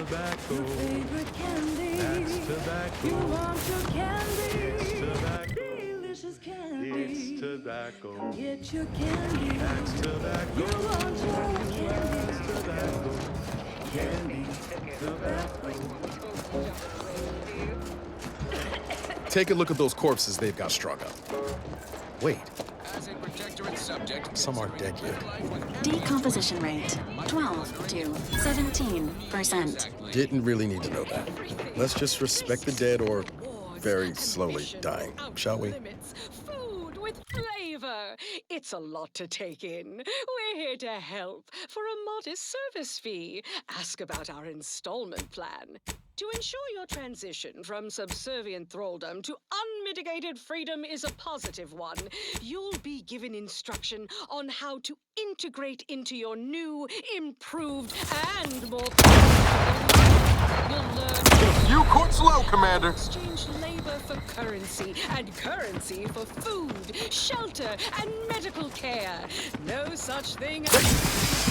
tobacco. Your favorite candy. That's tobacco. You want your candy. It's tobacco. Delicious candy. It's tobacco. Come get your candy. That's tobacco. You want your candy. That's tobacco. Candy. Tobacco. Take a look at those corpses they've got strung up. Wait, As a protectorate subject, some aren't dead yet. Decomposition rate 12 to 17%. Didn't really need to know that. Let's just respect the dead or very slowly dying, shall we? Food with flavor. It's a lot to take in. We're here to help for a modest service fee. Ask about our installment plan. To ensure your transition from subservient thraldom to unmitigated freedom is a positive one, you'll be given instruction on how to integrate into your new, improved, and more You'll learn you court slow, Commander. exchange labor for currency, and currency for food, shelter, and medical care. No such thing as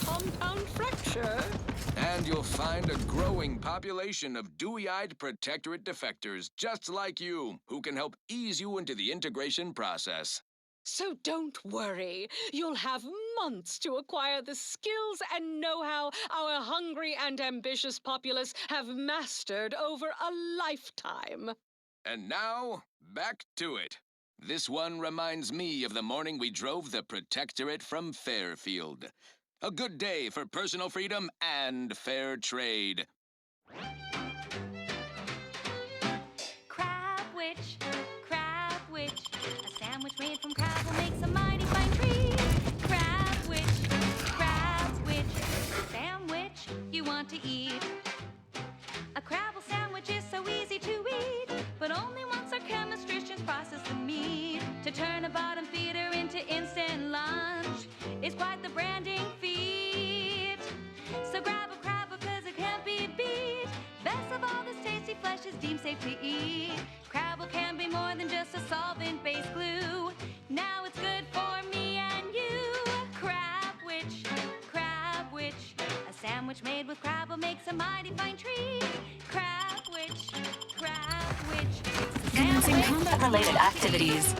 a compound fracture. And you'll find a growing population of dewy-eyed protectorate defectors just like you, who can help ease you into the integration process. So don't worry. You'll have months to acquire the skills and know-how our hungry and ambitious populace have mastered over a lifetime. And now, back to it. This one reminds me of the morning we drove the protectorate from Fairfield. A good day for personal freedom and fair trade. Crab witch, a sandwich made from crab will make some mighty fine treat. Crab witch, a sandwich you want to eat. A crabble sandwich is so easy to eat, but only once our chemistricians process the meat. To turn a bottom feeder into instant lunch is quite the branding feat. So grab a crab because it can't be beat. Best of all, this tasty flesh is deemed safe to eat. Crabble can be more than just a solvent-based glue. Now it's good for me and you. Crab witch, a sandwich made with crabble makes a mighty fine treat. Crab witch, Commencing combat-related activities.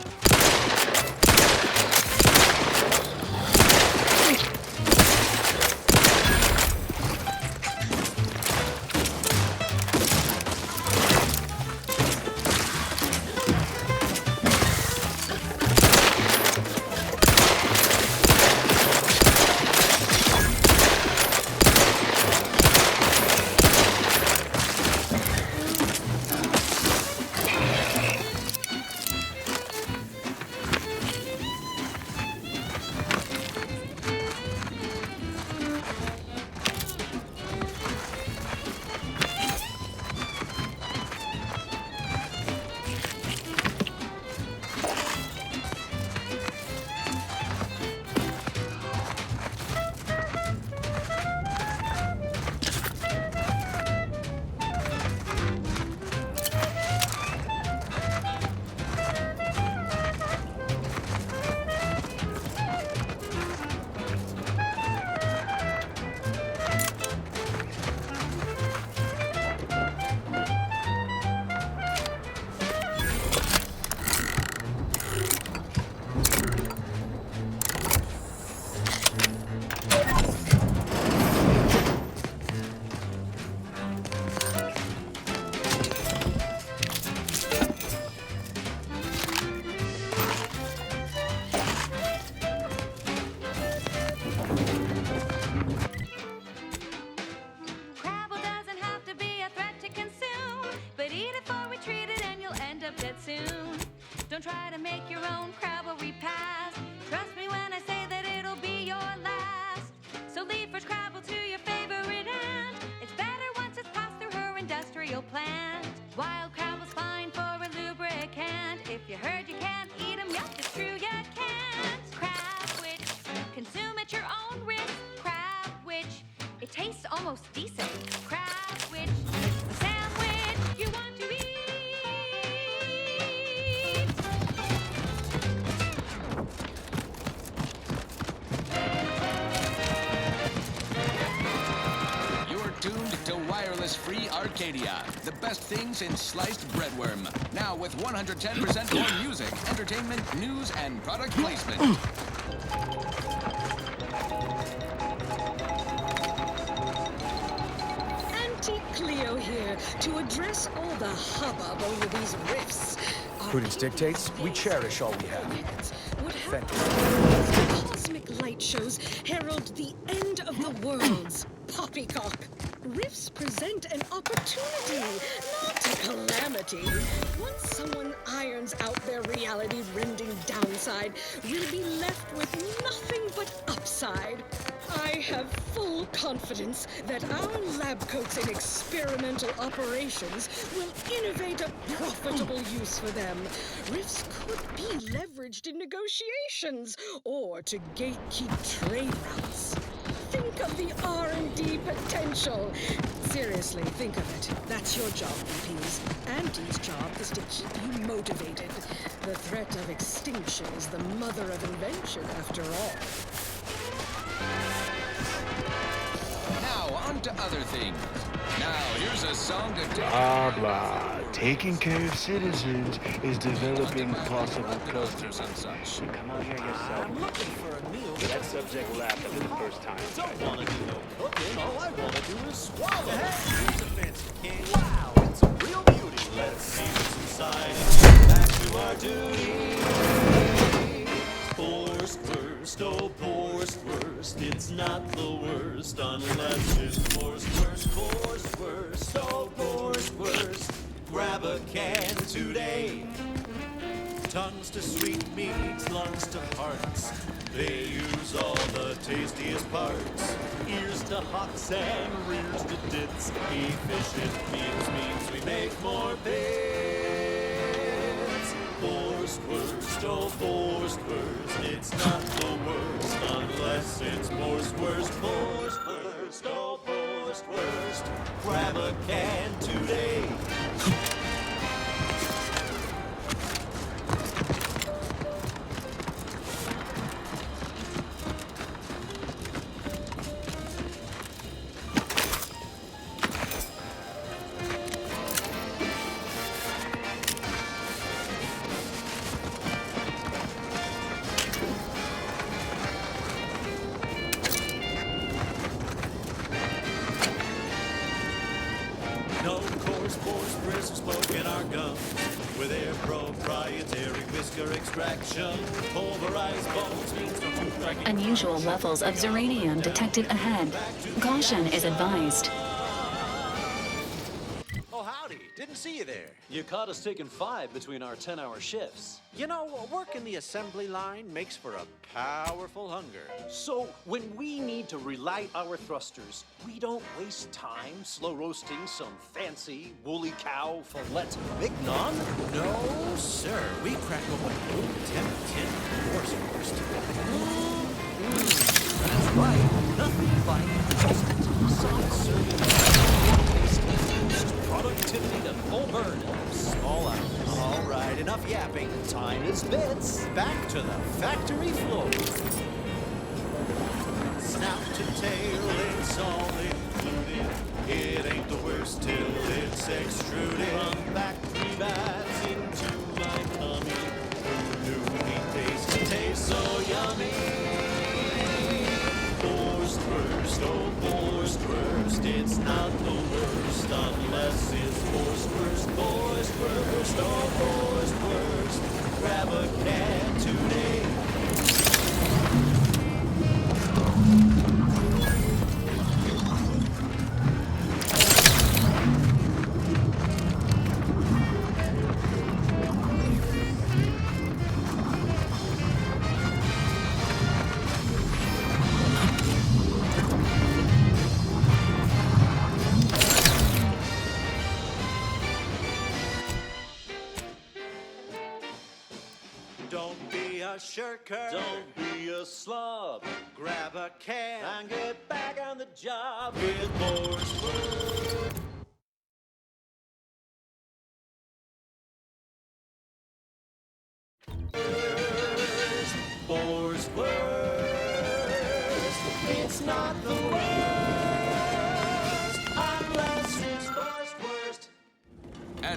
free Arcadia. The best thing since sliced breadworm. Now with 110% more music, entertainment, news, and product placement. Auntie Cleo here to address all the hubbub over these riffs. Prudence dictates we cherish all we have. What Thank happens? Cosmic light shows herald the end of the worlds. Poppycock. Rifts present an opportunity, not a calamity. Once someone irons out their reality-rending downside, we'll be left with nothing but upside. I have full confidence that our lab coats in experimental operations will innovate a profitable use for them. Rifts could be leveraged in negotiations or to gatekeep trade routes. Think of the R&D potential. Seriously, think of it. That's your job, BPs. Auntie's job is to keep you motivated. The threat of extinction is the mother of invention, after all. Now, on to other things. Now, here's a song to take... Blah, blah. Taking care of citizens is developing possible customers. and such. Come out here yourself. I'm looking for a meal. That subject laughed for the first time. Don't want to do no cooking. All I want to do is swallow. Hey, it's a fancy candy. Wow, it's a real beauty. Let's see what's inside and get back to our duty. Forced worst, oh forced worst. It's not the worst unless it's forced worst. Forced worst, oh forced worst. Grab a can today. Tongues to sweet meats, lungs to hearts. They use all the tastiest parts. Ears to hocks and rears to dits. Efficient means we make more bits. Forced worst, oh forced worst. It's not the worst unless it's forced worst. Forced worst, oh forced worst. Grab a can today. No coarse crisp smoke in our gums. With their proprietary whisker extraction, pulverized bones means no tooth-cracking. Unusual levels of uranium detected ahead. Caution is advised. Oh, howdy. Didn't see you there. You caught us taking 5 between our 10-hour shifts. You know, working the assembly line makes for a powerful hunger. So, when we need to relight our thrusters, we don't waste time slow roasting some fancy woolly cow fillet mignon. No, sir. We crack open room temperature force first. That's right. Nothing like toasted, soft serving, tasty, productivity to full burn in small hours. All right, enough yapping. Time is bits. Back to the factory floor. Snout to tail, it's all included. It ain't the worst till it's extruded. Run back 3 bites into my tummy. New meat tastes so yummy. Forced worst, oh forced worst. It's not the worst unless it's forced worst. Forced worst, oh forced worst. Grab a can today. Don't be a shirker. Don't be a slob. Grab a can and get back on the job with forced worst. Forced worst. It's not the worst unless it's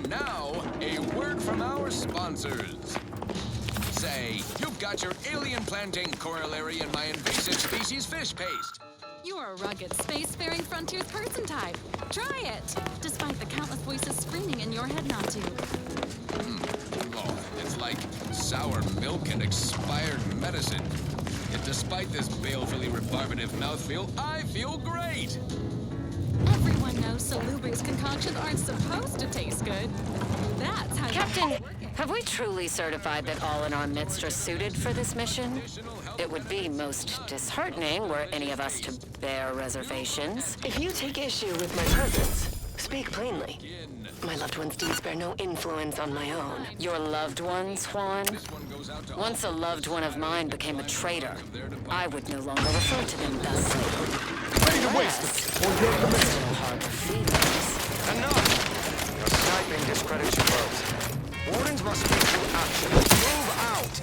And now, a word from our sponsors. Say, you've got your alien plantain corollary in my invasive species fish paste. You're a rugged, spacefaring frontiers person type. Try it, despite the countless voices screaming in your head not to. Oh, it's like sour milk and expired medicine. Yet despite this balefully rebarbative mouthfeel, I feel great! Everyone knows salubrious concoctions aren't supposed to taste good. That's how Captain, have we truly certified that all in our midst are suited for this mission? It would be most disheartening were any of us to bear reservations. If you take issue with my presence, speak plainly. My loved one's deeds bear no influence on my own. Your loved ones, Juan? Once a loved one of mine became a traitor, I would no longer refer to them thusly. Ready to waste it, or your command. Still harbor feelings. Enough! Your sniping discredits your boat. Warnings must speak through action. Move out!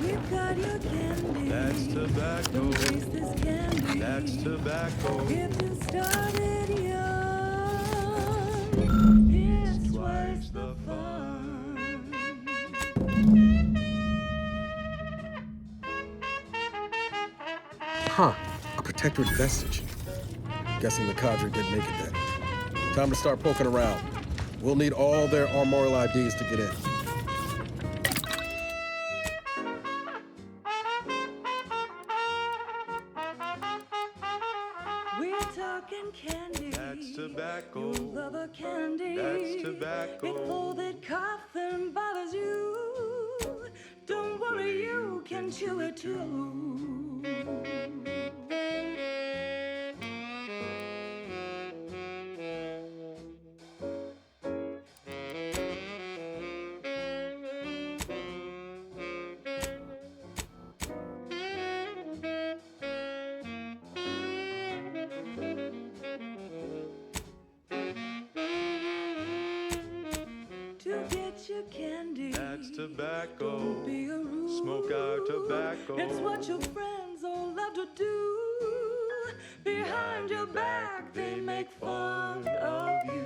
We've got your candy. That's tobacco. Don't waste this candy. That's tobacco. If you started young, it's twice the fun. Huh. A protectorate vestige. Guessing the cadre didn't make it then. Time to start poking around. We'll need all their armorial IDs to get in. We're talking candy. That's tobacco. You love a candy. That's tobacco. If folded coffin bothers you, don't worry, you can chew it too. To get your candy, That's tobacco. don't be a rude. Smoke our tobacco. It's what your friends all love to do. Behind your back, they make fun of you.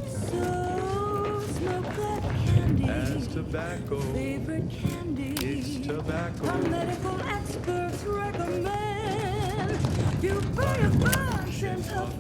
So smoke that candy. That's tobacco. Favorite candy. It's tobacco. Our medical experts recommend you buy a bunch and tough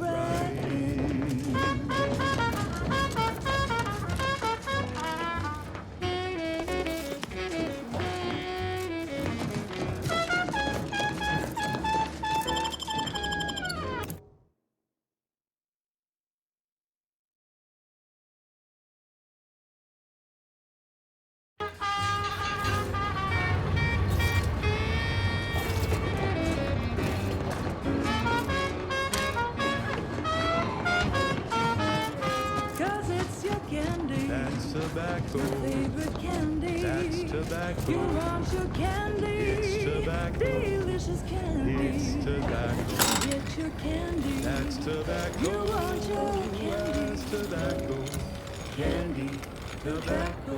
Cause it's your candy. That's tobacco. Favorite candy. That's tobacco. You want your candy. It's tobacco. Delicious candy. It's tobacco. Get your candy. That's tobacco. You want your candy. That's tobacco. Candy, tobacco.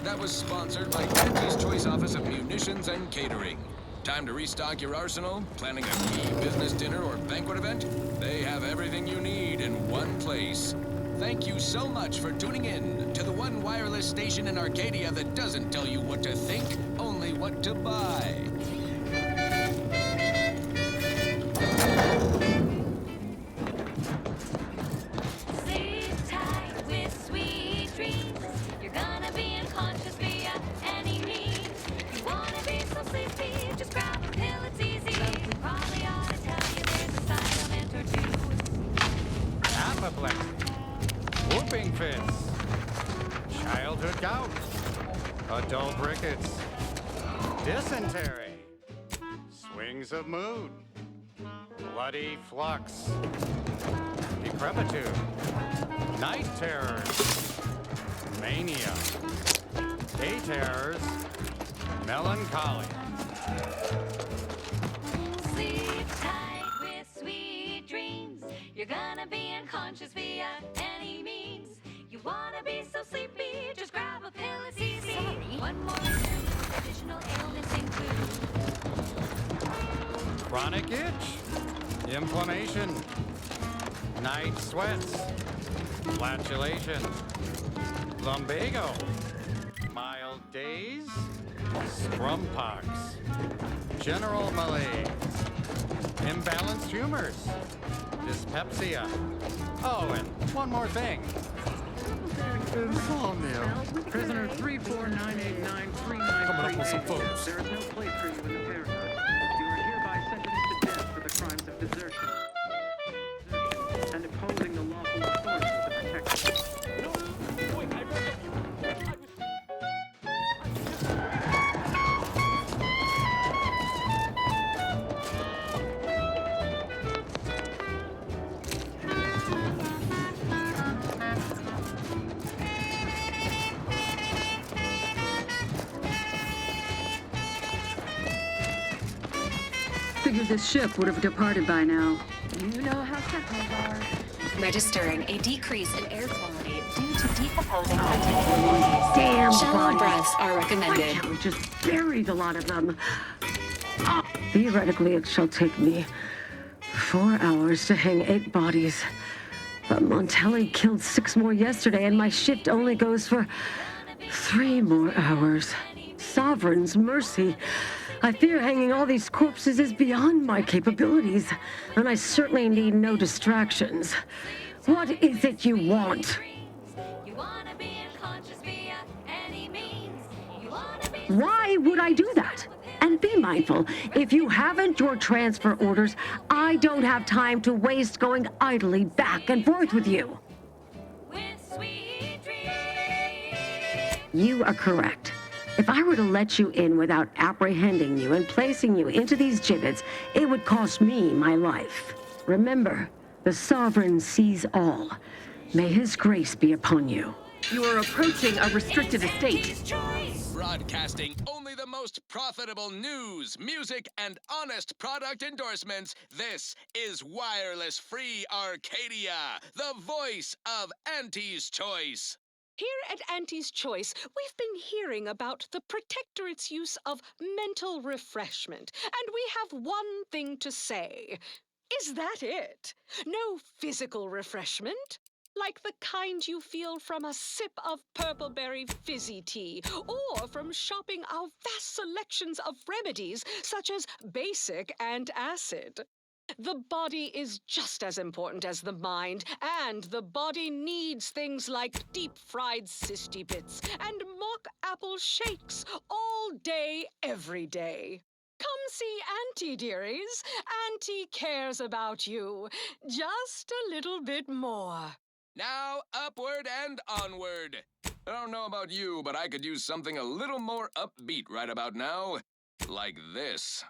That was sponsored by Kentucky's Choice Office of Munitions and Catering. Time to restock your arsenal? Planning a key business dinner or banquet event? They have everything you need in one place. Thank you so much for tuning in to the one wireless station in Arcadia that doesn't tell you what to think, only what to buy. Sleep tight with sweet dreams. You're gonna be unconscious via any means. You wanna be so sleepy, just grab a pill, it's easy. apoplexy, whooping fits, childhood gout, adult rickets, dysentery, swings of mood, bloody flux, decrepitude, night terrors, mania, day terrors, melancholy. Sleep tight with sweet dreams. You're gonna be unconscious via any means. You wanna be so sleepy, just grab a pill, it's easy. One more additional ailments include Chronic itch, inflammation, night sweats, flatulation, lumbago, mild days, scrumpox, general malaise, imbalanced humors, dyspepsia. Oh, and one more thing. Insomnia. Prisoner 349893938. Coming up with some folks. There is no place for you in the paradise. You are hereby sentenced to death for the crimes of desertion and opposing the lawful authority of the protector. Figured this ship would have departed by now. You know how technos are. Registering a decrease in air quality due to decomposing contaminants. Damn Shallow bodies. breaths are recommended. Why can't we just buried a lot of them? Theoretically, it shall take me 4 hours to hang 8 bodies. But Montelli killed 6 more yesterday, and my shift only goes for 3 more hours. Sovereign's mercy. I fear hanging all these corpses is beyond my capabilities, and I certainly need no distractions. What is it you want? Why would I do that? And be mindful, if you haven't your transfer orders, I don't have time to waste going idly back and forth with you. You are correct. If I were to let you in without apprehending you and placing you into these gibbets, it would cost me my life. Remember, the Sovereign sees all. May his grace be upon you. You are approaching a restricted estate. Broadcasting only the most profitable news, music, and honest product endorsements, this is Wireless Free Arcadia, the voice of Auntie's Choice. Here at Auntie's Choice, we've been hearing about the Protectorate's use of mental refreshment, and we have one thing to say. Is that it? No physical refreshment? Like the kind you feel from a sip of purpleberry fizzy tea, or from shopping our vast selections of remedies such as basic and acid. The body is just as important as the mind, and the body needs things like deep-fried cysty bits and mock apple shakes all day, every day. Come see Auntie, dearies. Auntie cares about you just a little bit more. Now, upward and onward. I don't know about you, but I could use something a little more upbeat right about now. Like this.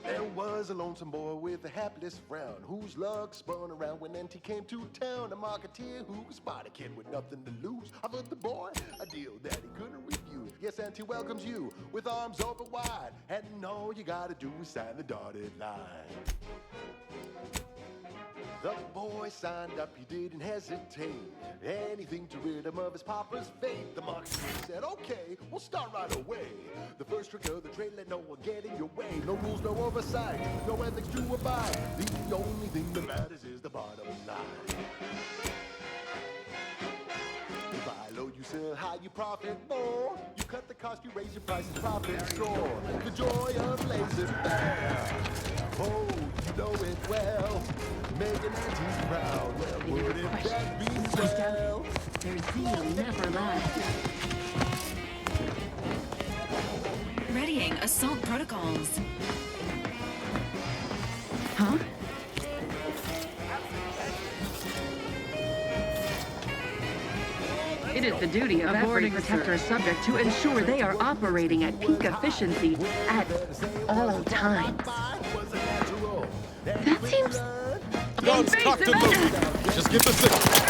There was a lonesome boy with a hapless frown, whose luck spun around when Auntie came to town. A marketeer who spotted a kid with nothing to lose, offered the boy a deal that he couldn't refuse. Yes, Auntie welcomes you with arms open wide, and all you gotta do is sign the dotted line. The boy signed up, he didn't hesitate. Anything to rid him of his papa's fate. The marketeer said, okay, we'll start right away. The first trick of the trade, let no one get in your way. No rules, no oversight, no ethics to abide. The only thing that matters is the bottom line. You buy low, you sell high, you profit more. You cut the cost, you raise your prices, profit soar. The joy of laissez faire. Oh, you know it well. Making aunties proud. Well, would it that be swell? Their zeal never lasts. Readying assault protocols. Huh? It is the duty of every protector subject to ensure they are operating at peak efficiency at all times. That seems Guns cocked and loaded. Just give the signal.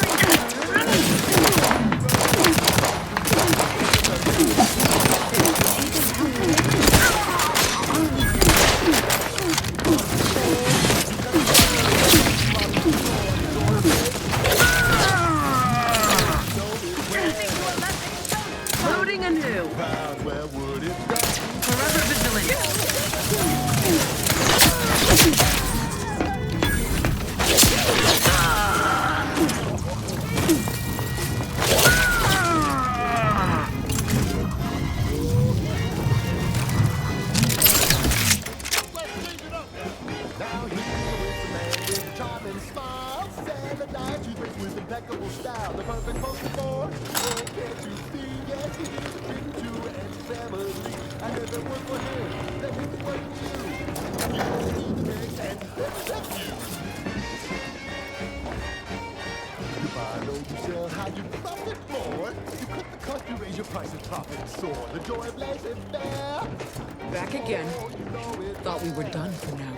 loading anew. Forever vigilant. With impeccable style, the perfect poster for. Oh, can't you see? Yes, he is a tribute to anti-family. And if it was for him, then we would you. You don't need to make anti-family you. If I know you sell how you profit more, you cut the cost, you raise your price and profit soar. The joy of laissez-faire. Back again. Thought we were done for now.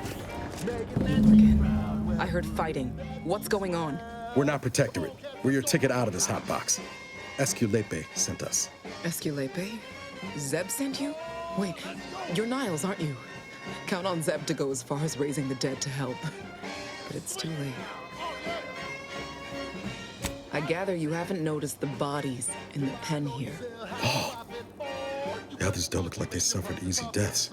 Again. I heard fighting. What's going on? We're not Protectorate. We're your ticket out of this hot box. Esculepe sent us. Esculepe? Zeb sent you? Wait, you're Niles, aren't you? Count on Zeb to go as far as raising the dead to help. But it's too late. I gather you haven't noticed the bodies in the pen here. Oh, the others don't look like they suffered easy deaths.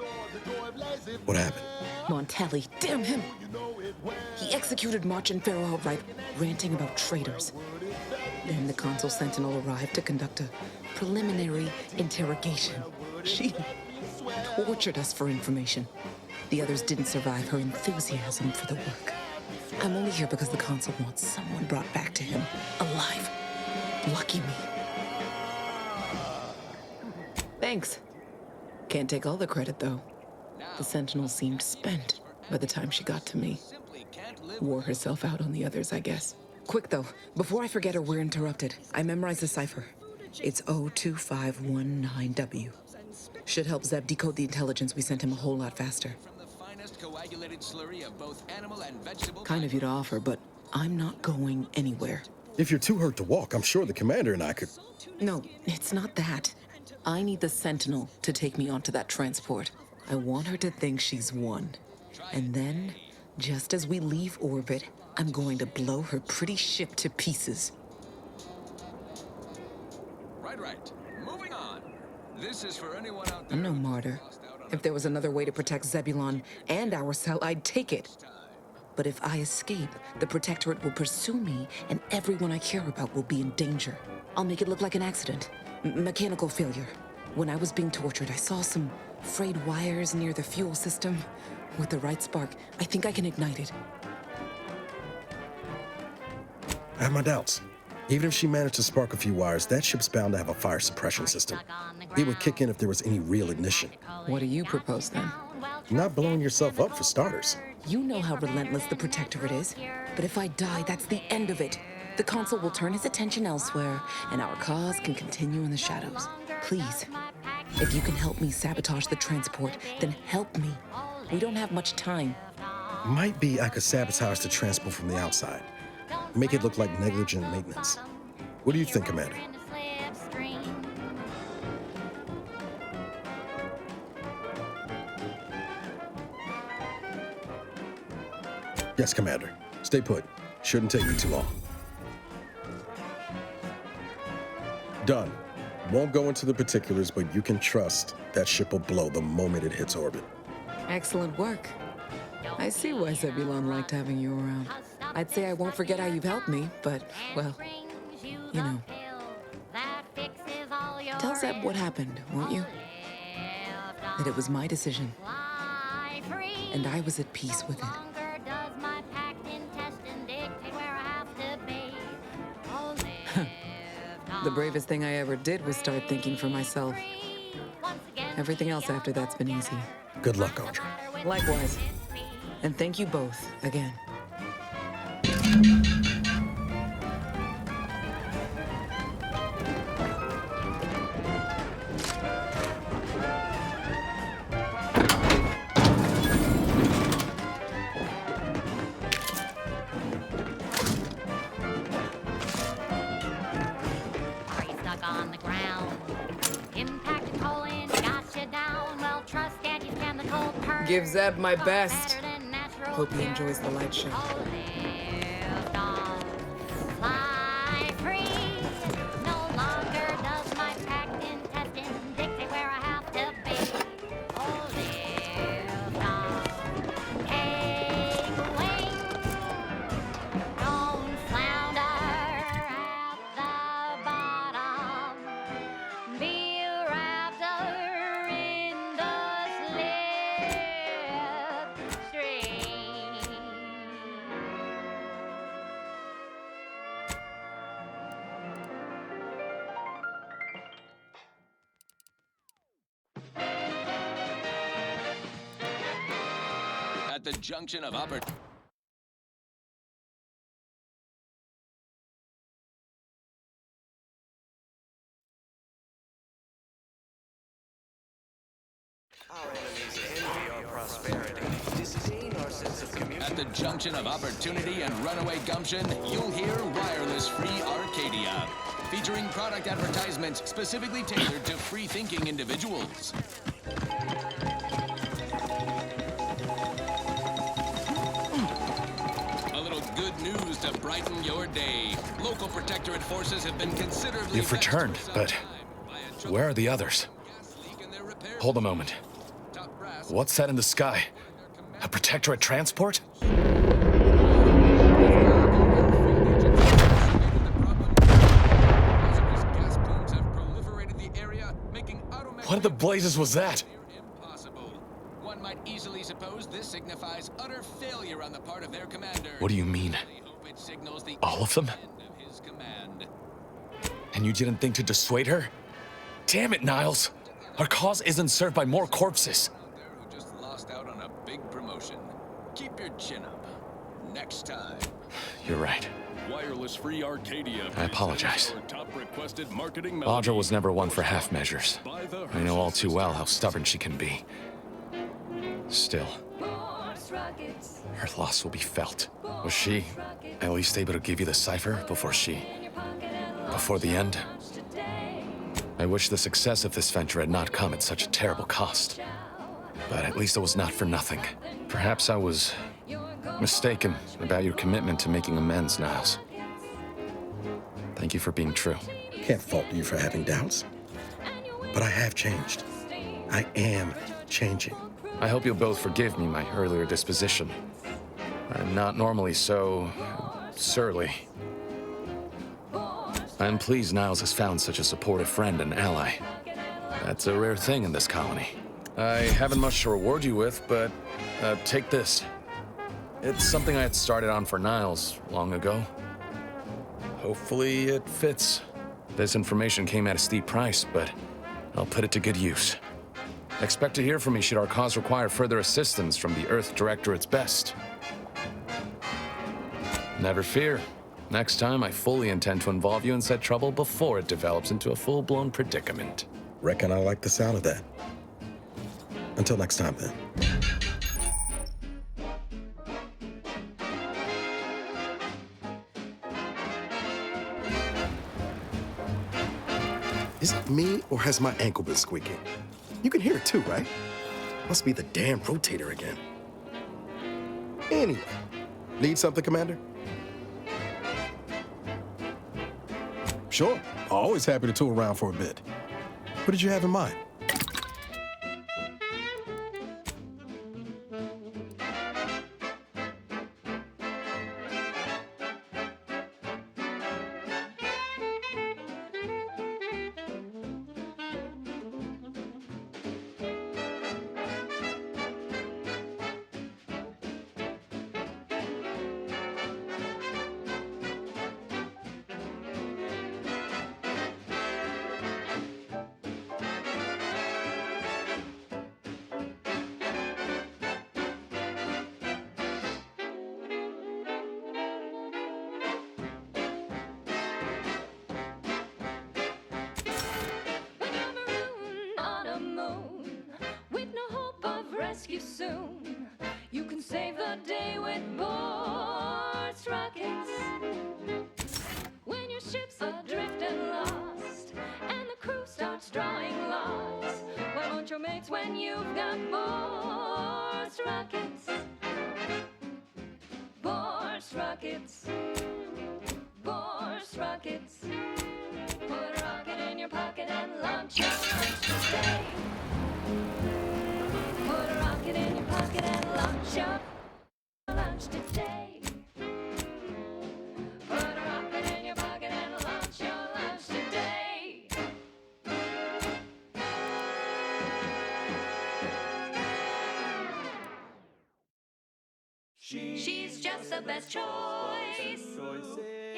What happened? Montelli, damn him! He executed March and Pharaoh outright, ranting about traitors. Then the Consul Sentinel arrived to conduct a preliminary interrogation. She tortured us for information. The others didn't survive her enthusiasm for the work. I'm only here because the Consul wants someone brought back to him, alive. Lucky me. Thanks. Can't take all the credit, though. The Sentinel seemed spent by the time she got to me. Wore herself out on the others, I guess. Quick, though, before I forget or we're interrupted, I memorized the cipher. It's 02519W. Should help Zeb decode the intelligence we sent him a whole lot faster. Kind of you to offer, but I'm not going anywhere. If you're too hurt to walk, I'm sure the commander and I could... No, it's not that. I need the Sentinel to take me onto that transport. I want her to think she's won. And then, just as we leave orbit, I'm going to blow her pretty ship to pieces. Right. Moving on. This is for anyone out there. I'm no martyr. If there was another way to protect Zebulon and our cell, I'd take it. But if I escape, the Protectorate will pursue me, and everyone I care about will be in danger. I'll make it look like an accident. Mechanical failure. When I was being tortured, I saw some frayed wires near the fuel system. With the right spark, I think I can ignite it. I have my doubts. Even if she managed to spark a few wires, that ship's bound to have a fire suppression system. It would kick in if there was any real ignition. What do you propose, then? Not blowing yourself up, for starters. You know how relentless the Protectorate is. But if I die, that's the end of it. The Consul will turn his attention elsewhere, and our cause can continue in the shadows. Please, if you can help me sabotage the transport, then help me. We don't have much time. Might be I could sabotage the transport from the outside. Make it look like negligent maintenance. What do you think, Commander? Yes, Commander. Stay put. Shouldn't take me too long. Done. Won't go into the particulars, but you can trust that ship will blow the moment it hits orbit. Excellent work. I see why Zebulon liked having you around. I'd say I won't forget how you've helped me, but, well, you know. Zeb what happened, won't you? That it was my decision. And I was at peace with it. The bravest thing I ever did was start thinking for myself. Everything else after that's been easy. Good luck, Audra. Likewise. And thank you both again. Give Zeb my best. Hope he enjoys the light show. At the junction of opportunity. At the junction of opportunity and runaway gumption, you'll hear Wireless Free Arcadia, featuring product advertisements specifically tailored to free-thinking individuals. A little good news to brighten your day. Local protectorate forces have been considerably... You've returned, but where are the others? Hold a moment. What's that in the sky? A protectorate transport? What in the blazes was that? One might easily suppose this signifies utter failure on the part of their commander. What do you mean? All of them? And you didn't think to dissuade her? Damn it, Niles! Our cause isn't served by more corpses. Who just lost out on a big promotion. Keep your chin up. Next time. You're right. Wireless Free Arcadia. I apologize. Top requested marketing Audra was never one for half measures. I know all too well how stubborn she can be. Still, her loss will be felt. Was she at least able to give you the cipher before the end? I wish the success of this venture had not come at such a terrible cost. But at least it was not for nothing. Perhaps I was mistaken about your commitment to making amends, Niles. Thank you for being true. Can't fault you for having doubts. But I have changed. I am changing. I hope you'll both forgive me my earlier disposition. I'm not normally so surly. I'm pleased Niles has found such a supportive friend and ally. That's a rare thing in this colony. I haven't much to reward you with, but take this. It's something I had started on for Niles long ago. Hopefully it fits. This information came at a steep price, but I'll put it to good use. Expect to hear from me should our cause require further assistance from the Earth Directorate's best. Never fear. Next time, I fully intend to involve you in said trouble before it develops into a full-blown predicament. Reckon I like the sound of that. Until next time, then. Is it me, or has my ankle been squeaking? You can hear it too, right? Must be the damn rotator again. Anyway, need something, Commander? Sure, always happy to tool around for a bit. What did you have in mind? rescue soon. You can save the day with Boards Rockets. When your ship's adrift and lost, and the crew starts drawing lots, why won't your mates when you've got Boards Rockets? Boards Rockets. Boards Rockets. Put a rocket in your pocket and launch your lunch today. Put a rocket in your pocket and launch your lunch today. Put a rocket in your pocket and launch your lunch today. She's just the best choice.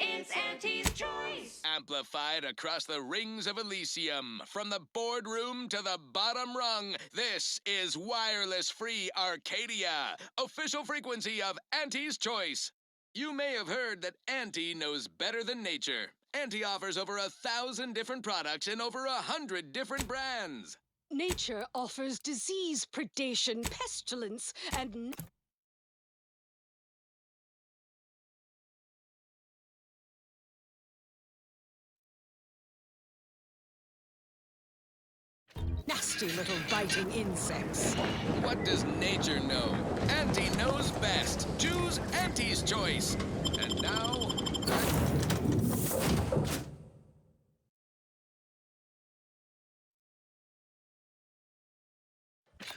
It's Auntie's choice. Amplified across the rings of Elysium, from the boardroom to the bottom rung, this is Wireless Free Arcadia, official frequency of Auntie's Choice. You may have heard that Auntie knows better than nature. Auntie offers over 1,000 different products in over 100 different brands. Nature offers disease, predation, pestilence, and nasty little biting insects. What does nature know? Auntie knows best. Choose Auntie's Choice. And now...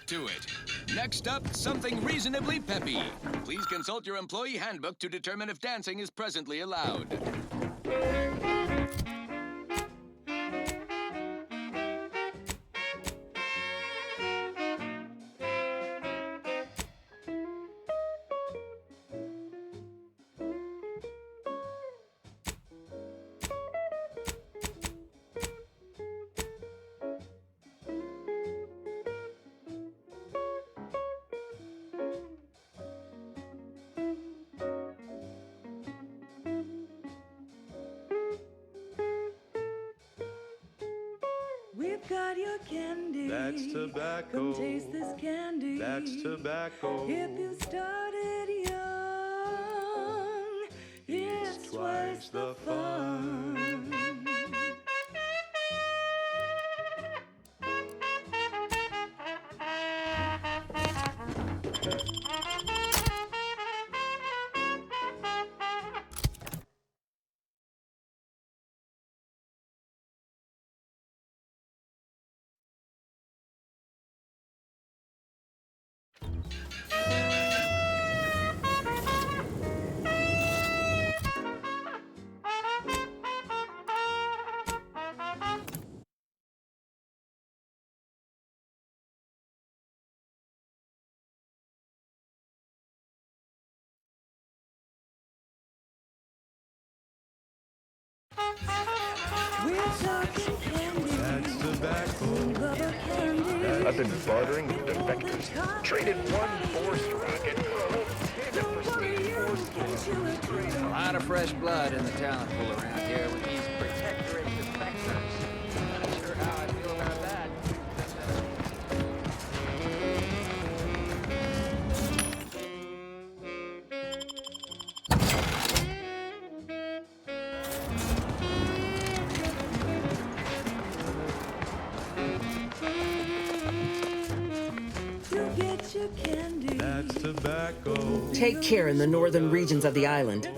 to it. Next up, something reasonably peppy. Please consult your employee handbook to determine if dancing is presently allowed. We've got your candy. That's tobacco. Come taste this candy. That's tobacco. If you started young, it's twice the fun. We're talking candy. That's tobacco. Rubber candy. I've been bartering with defectors. Traded one forced rocket for a whole tin of pristine forced. A lot of fresh blood in the talent pool around here with these protectorate defectors. Not sure how I feel about that. You get your candy. That's tobacco. Take care in the northern regions of the island.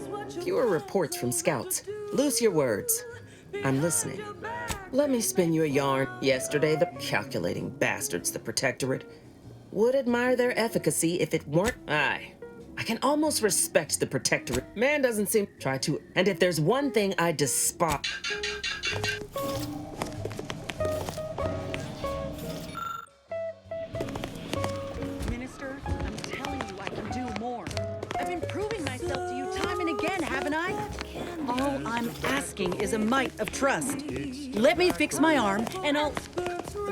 Fewer reports from scouts. Loose your words. I'm listening. Let me spin you a yarn. Yesterday, the calculating bastards, the Protectorate, would admire their efficacy if it weren't I can almost respect the Protectorate. Man doesn't seem to try to. And if there's one thing I despise... Minister, I'm telling you I can do more. I've been proving myself to you time and again, haven't I? All I'm asking is a mite of trust. Let me fix my arm, and I'll...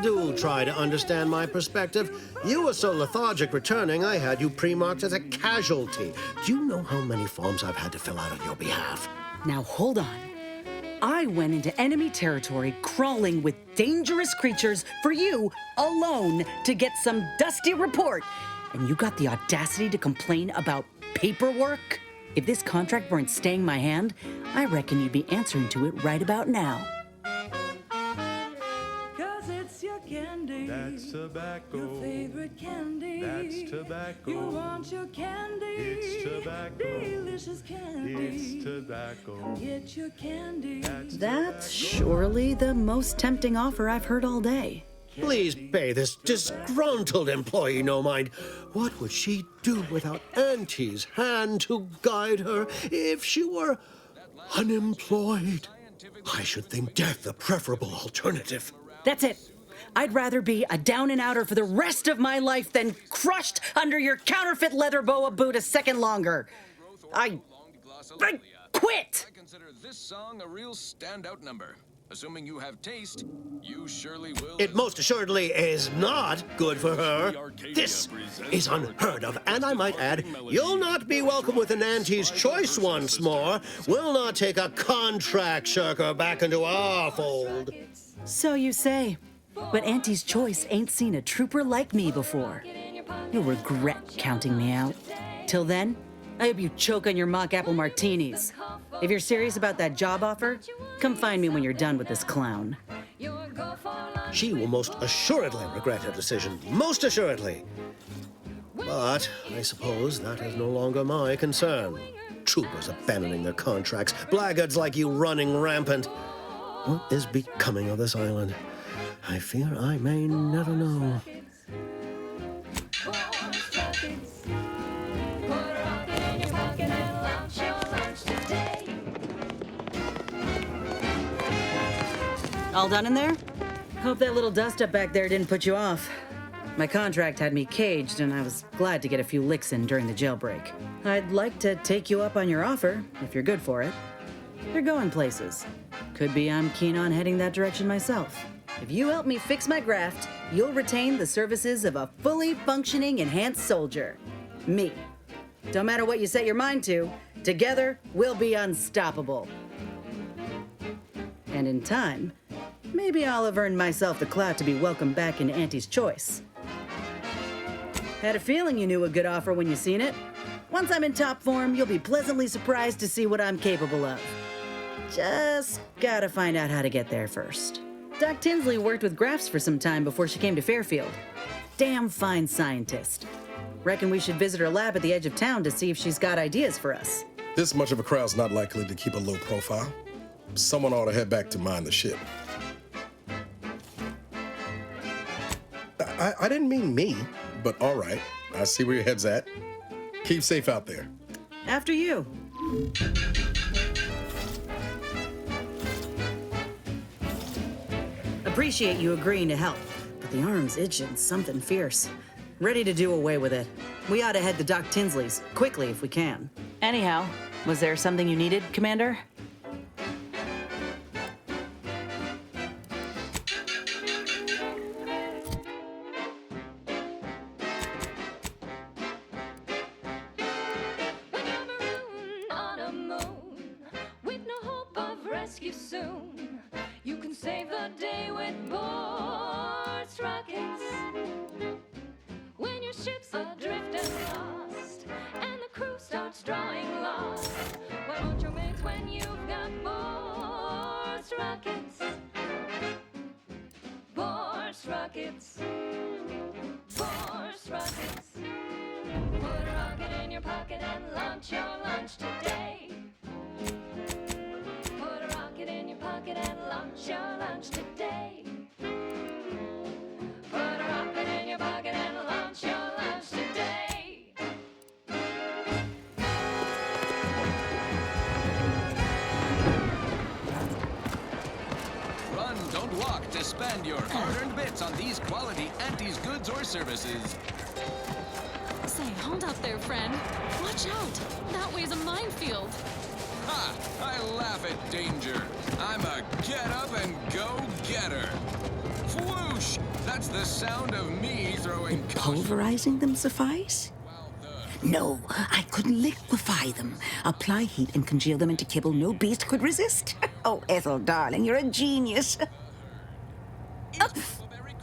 Do try to understand my perspective. You were so lethargic returning, I had you pre-marked as a casualty. Do you know how many forms I've had to fill out on your behalf? Now hold on. I went into enemy territory crawling with dangerous creatures for you alone to get some dusty report. And you got the audacity to complain about paperwork? If this contract weren't staying my hand, I reckon you'd be answering to it right about now. Cause it's your candy. That's tobacco. Your favorite candy. That's tobacco. You want your candy. It's tobacco. Delicious candy. It's tobacco. Come get your candy. That's surely the most tempting offer I've heard all day. Please pay this disgruntled employee no mind. What would she do without Auntie's hand to guide her if she were unemployed? I should think death the preferable alternative. That's it. I'd rather be a down and outer for the rest of my life than crushed under your counterfeit leather boa boot a second longer. I quit! I consider this song a real standout number. Assuming you have taste, you surely will. It most assuredly is not good for her. This is unheard of, and I might add, you'll not be welcome with an Auntie's Choice once more. We'll not take a contract shirker back into our fold. So you say, but Auntie's Choice ain't seen a trooper like me before. You'll regret counting me out. Till then, I hope you choke on your mock apple martinis. If you're serious about that job offer, come find me when you're done with this clown. She will most assuredly regret her decision. Most assuredly. But I suppose that is no longer my concern. Troopers abandoning their contracts, blackguards like you running rampant. What is becoming of this island? I fear I may never know. All done in there? Hope that little dust-up back there didn't put you off. My contract had me caged, and I was glad to get a few licks in during the jailbreak. I'd like to take you up on your offer, if you're good for it. You're going places. Could be I'm keen on heading that direction myself. If you help me fix my graft, you'll retain the services of a fully functioning enhanced soldier. Me. Don't matter what you set your mind to, together we'll be unstoppable. And in time, maybe I'll have earned myself the clout to be welcomed back into Auntie's Choice. Had a feeling you knew a good offer when you seen it. Once I'm in top form, you'll be pleasantly surprised to see what I'm capable of. Just gotta find out how to get there first. Doc Tinsley worked with grafts for some time before she came to Fairfield. Damn fine scientist. Reckon we should visit her lab at the edge of town to see if she's got ideas for us. This much of a crowd's not likely to keep a low profile. Someone ought to head back to mind the ship. I didn't mean me, but all right. I see where your head's at. Keep safe out there. After you. Appreciate you agreeing to help, but the arm's itching something fierce. Ready to do away with it. We ought to head to Doc Tinsley's, quickly if we can. Anyhow, was there something you needed, Commander? Soon. You can save the day with Boards rockets. When your ship's adrift and lost, and the crew starts drawing lots, why won't your mates when you've got Boards rockets? Boards rockets. Boards rockets. Put a rocket in your pocket and launch your lunch today. In your pocket and launch your lunch today. Put a rocket in your pocket and launch your lunch today. Run, don't walk to spend your hard-earned bits on these quality Auntie's goods or services. Say, hold up there, friend. Watch out. That way's a minefield. Ha! I laugh at danger. I'm a get-up-and-go-getter. Whoosh! That's the sound of me throwing Pulverizing them suffice? No, I couldn't liquefy them. Apply heat and congeal them into kibble no beast could resist. Oh, Ethel, darling, you're a genius.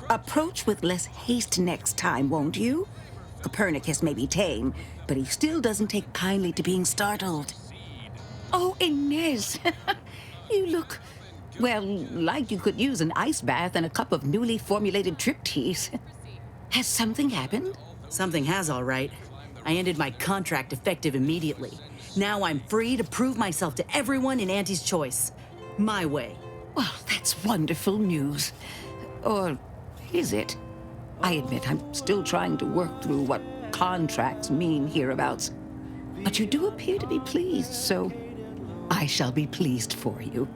Approach with less haste next time, won't you? Copernicus may be tame, but he still doesn't take kindly to being startled. Oh, Inez, you look, well, like you could use an ice bath and a cup of newly formulated trip teas. Has something happened? Something has, all right. I ended my contract effective immediately. Now I'm free to prove myself to everyone in Auntie's Choice. My way. Well, that's wonderful news. Or is it? I admit I'm still trying to work through what contracts mean hereabouts. But you do appear to be pleased, so I shall be pleased for you.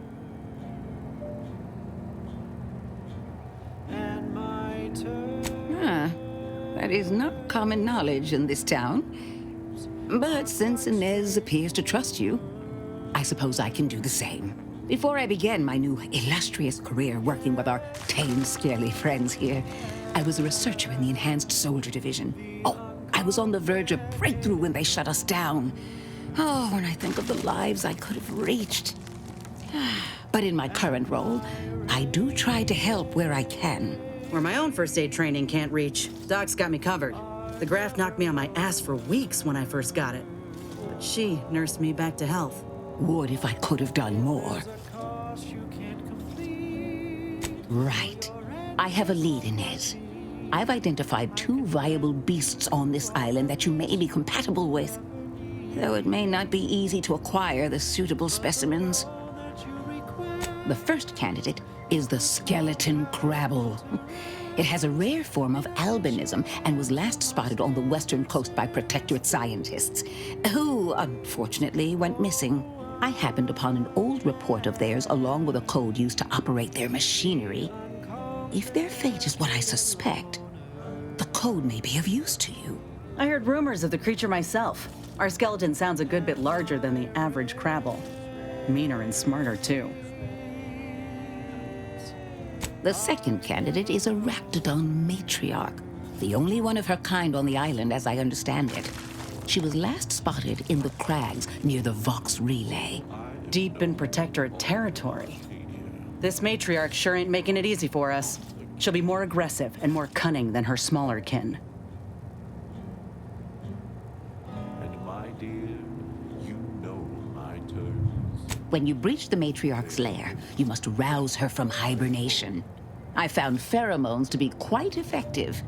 Ah, that is not common knowledge in this town. But since Inez appears to trust you, I suppose I can do the same. Before I began my new illustrious career working with our tame, scaly friends here, I was a researcher in the Enhanced Soldier Division. Oh, I was on the verge of breakthrough when they shut us down. Oh, when I think of the lives I could have reached. But in my current role, I do try to help where I can. Where my own first aid training can't reach, Doc's got me covered. The graft knocked me on my ass for weeks when I first got it. But she nursed me back to health. Would if I could have done more. Right. I have a lead, Inez. I've identified 2 viable beasts on this island that you may be compatible with. Though it may not be easy to acquire the suitable specimens. The first candidate is the skeleton crabble. It has a rare form of albinism and was last spotted on the western coast by Protectorate scientists, who, unfortunately, went missing. I happened upon an old report of theirs along with a code used to operate their machinery. If their fate is what I suspect, the code may be of use to you. I heard rumors of the creature myself. Our skeleton sounds a good bit larger than the average crabble. Meaner and smarter, too. The second candidate is a Raptidon matriarch, the only one of her kind on the island as I understand it. She was last spotted in the crags near the Vox Relay. Deep in Protectorate territory. This matriarch sure ain't making it easy for us. She'll be more aggressive and more cunning than her smaller kin. And my dear, you know my terms. When you breach the matriarch's lair, you must rouse her from hibernation. I found pheromones to be quite effective.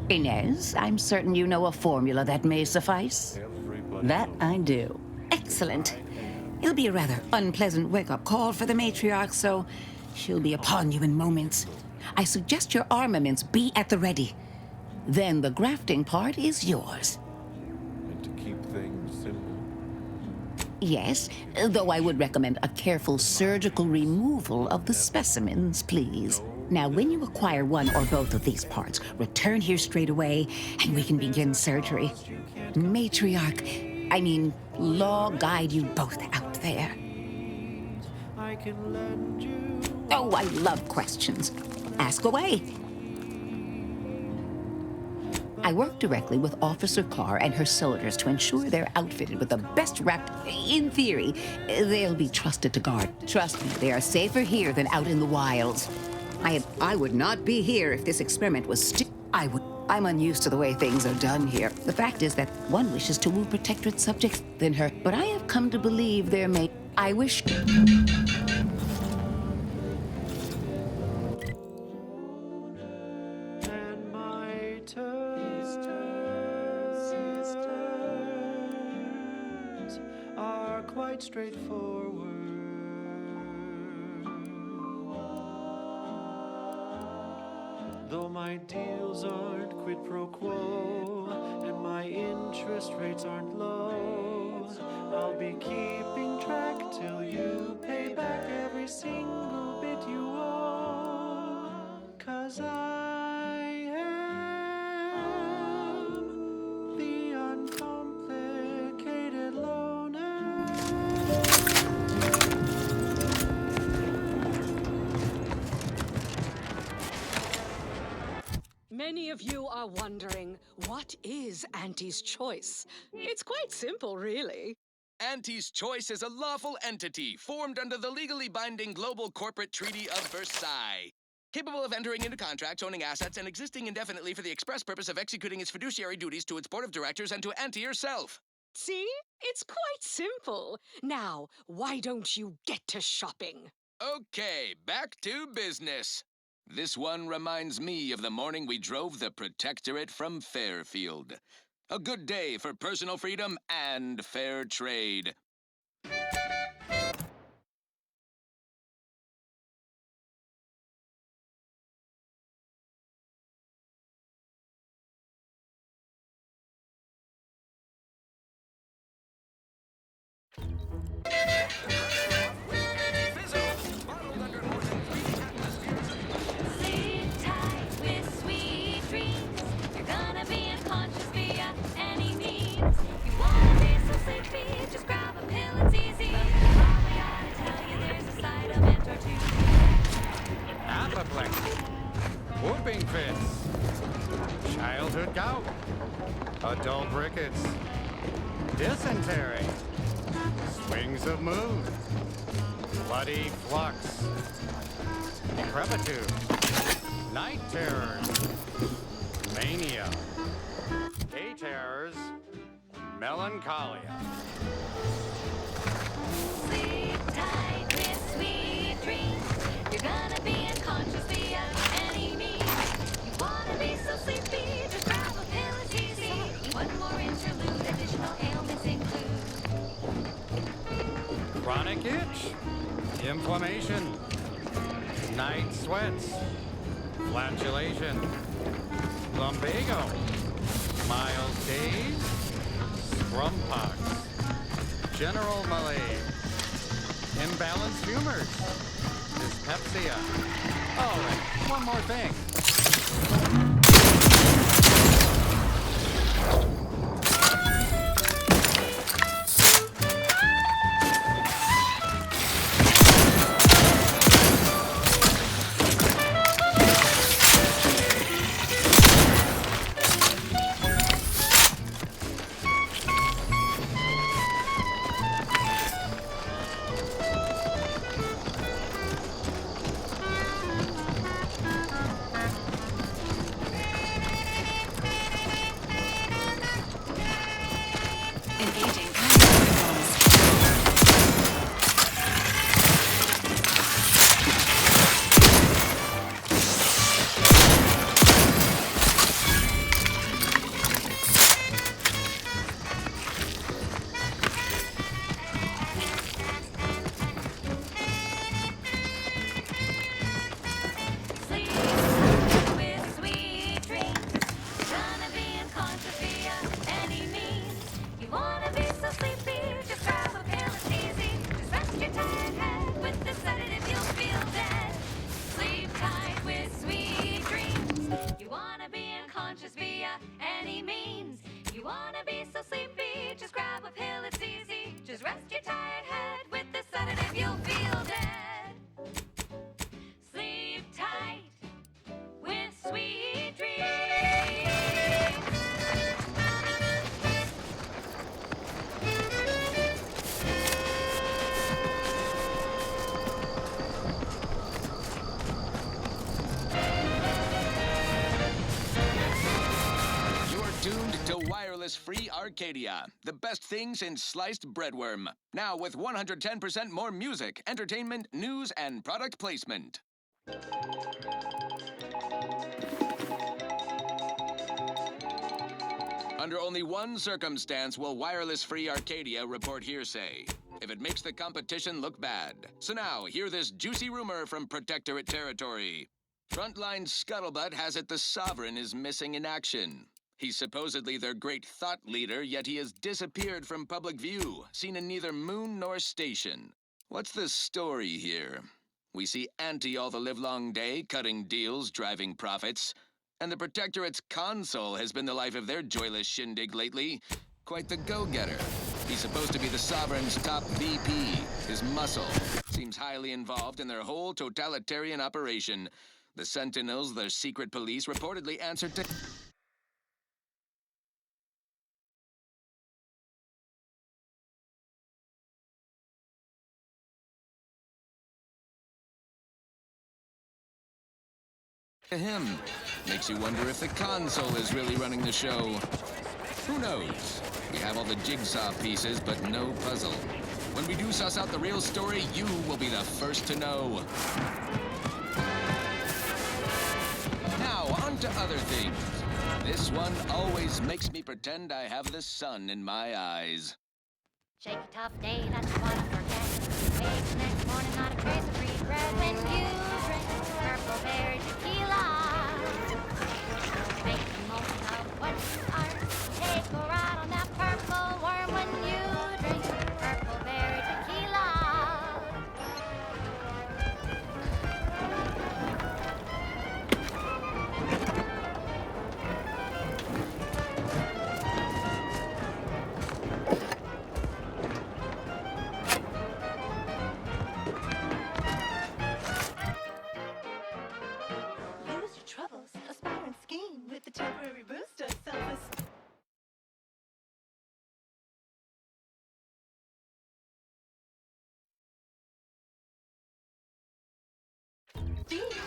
Inez, I'm certain you know a formula that may suffice. That I do. Excellent. It'll be a rather unpleasant wake-up call for the matriarch, so she'll be upon you in moments. I suggest your armaments be at the ready. Then the grafting part is yours. And to keep things simple. Yes, though I would recommend a careful surgical removal of the specimens, please. Now, when you acquire one or both of these parts, return here straight away, and we can begin surgery. Law guide you both out there. Oh, I love questions. Ask away. I work directly with Officer Carr and her soldiers to ensure they're outfitted with the best in theory, they'll be trusted to guard. Trust me, they are safer here than out in the wilds. I would not be here if this experiment was I'm unused to the way things are done here. The fact is that one wishes to woo Protectorate subjects than her, but I have come to believe there may... I wish... And my terms are quite straightforward. Though my deals aren't quid pro quo, and my interest rates aren't low, I'll be keeping track till you pay back every single bit you owe. 'Cause I am the uncomplicated loner. Many of you are wondering, what is Auntie's Choice? It's quite simple, really. Auntie's Choice is a lawful entity formed under the legally binding Global Corporate Treaty of Versailles. capable of entering into contracts, owning assets, and existing indefinitely for the express purpose of executing its fiduciary duties to its board of directors and to Auntie herself. See? It's quite simple. Now, why don't you get to shopping? Okay, back to business. This one reminds me of the morning we drove the Protectorate from Fairfield. A good day for personal freedom and fair trade. Sleep tight with sweet dreams. You're gonna be unconscious via any means. You wanna be so sleepy, just grab a pill, it's easy. Probably ought to tell you there's a side of it or two. Apoplexy, whooping fits, childhood gout, adult rickets, dysentery, swings of mood, bloody flux, decrepitude, night terrors, mania, day terrors, melancholia. Sleep tight with sweet dreams. You're gonna be unconscious via any means. You wanna be so sleepy, just grab a pill, it's easy. One more interlude, additional ailments include Chronic itch, inflammation, night sweats, flatulation, lumbago, mild days, scrumpox, general malaise, imbalanced humors, dyspepsia. Oh, and one more thing. Engaging sleep with sweet dreams. You're gonna be unconscious via any means. You wanna be so sleepy, just grab a pill, it's easy. Just rest your tired head with the sedative, you'll feel dead. Sleep tight with sweet dreams. You wanna be unconscious via any means. You wanna be so sleepy, just grab a pill, it's easy. Just rest your tired head with the sedative, you'll feel dead. Sleep tight with sweet dreams. You're tuned to wireless-free Arcadia, the best thing since sliced breadworm. Now with 110% more music, entertainment, news, and product placement. Under only one circumstance will wireless-free Arcadia report hearsay. If it makes the competition look bad. So now, hear this juicy rumor from Protectorate territory. Frontline Scuttlebutt has it the Sovereign is missing in action. He's supposedly their great thought leader, yet he has disappeared from public view, seen in neither moon nor station. What's the story here? We see Auntie all the livelong day, cutting deals, driving profits. And the Protectorate's console has been the life of their joyless shindig lately. Quite the go-getter. He's supposed to be the Sovereign's top VP. His muscle seems highly involved in their whole totalitarian operation. The Sentinels, their secret police, reportedly answered to... him. Makes you wonder if the console is really running the show. Who knows? We have all the jigsaw pieces, but no puzzle. When we do suss out the real story, you will be the first to know. Now, on to other things. This one always makes me pretend I have the sun in my eyes. Shake a tough day that you wanna forget. Wake the next morning, not a trace of regret when you drink purple berry tequila. Make the most of what you are. Take a ride on that purple worm when you drink purple berry tequila. Lose your troubles, aspire and scheme with the temporary boost of self-esteem.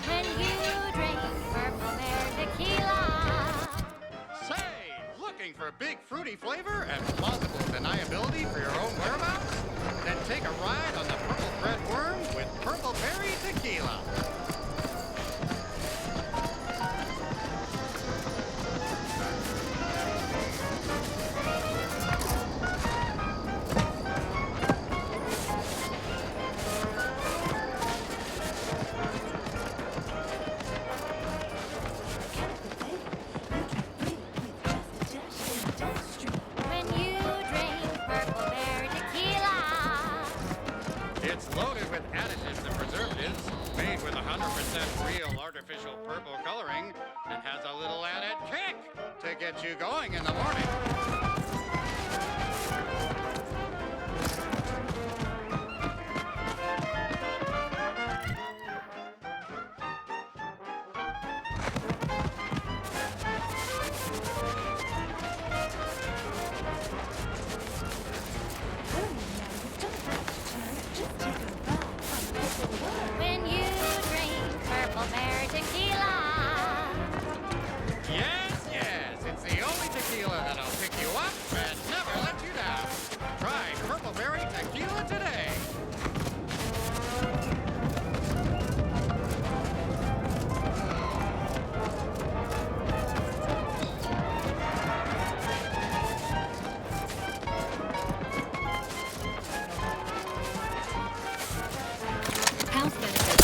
When you drink purple berry tequila. Say, looking for big fruity flavor and plausible deniability for your own whereabouts? Then take a ride on the Purple Thread Worm with Purple Berry Tequila. When you drink purple berry tequila. It's loaded with additives and preservatives, made with 100% real artificial purple coloring, and has a little added kick to get you going in the morning. When you drink purple berry tequila. Yes, yes, it's the only tequila that'll pick you up and never let you down. Try Purple Berry Tequila today. Health benefits.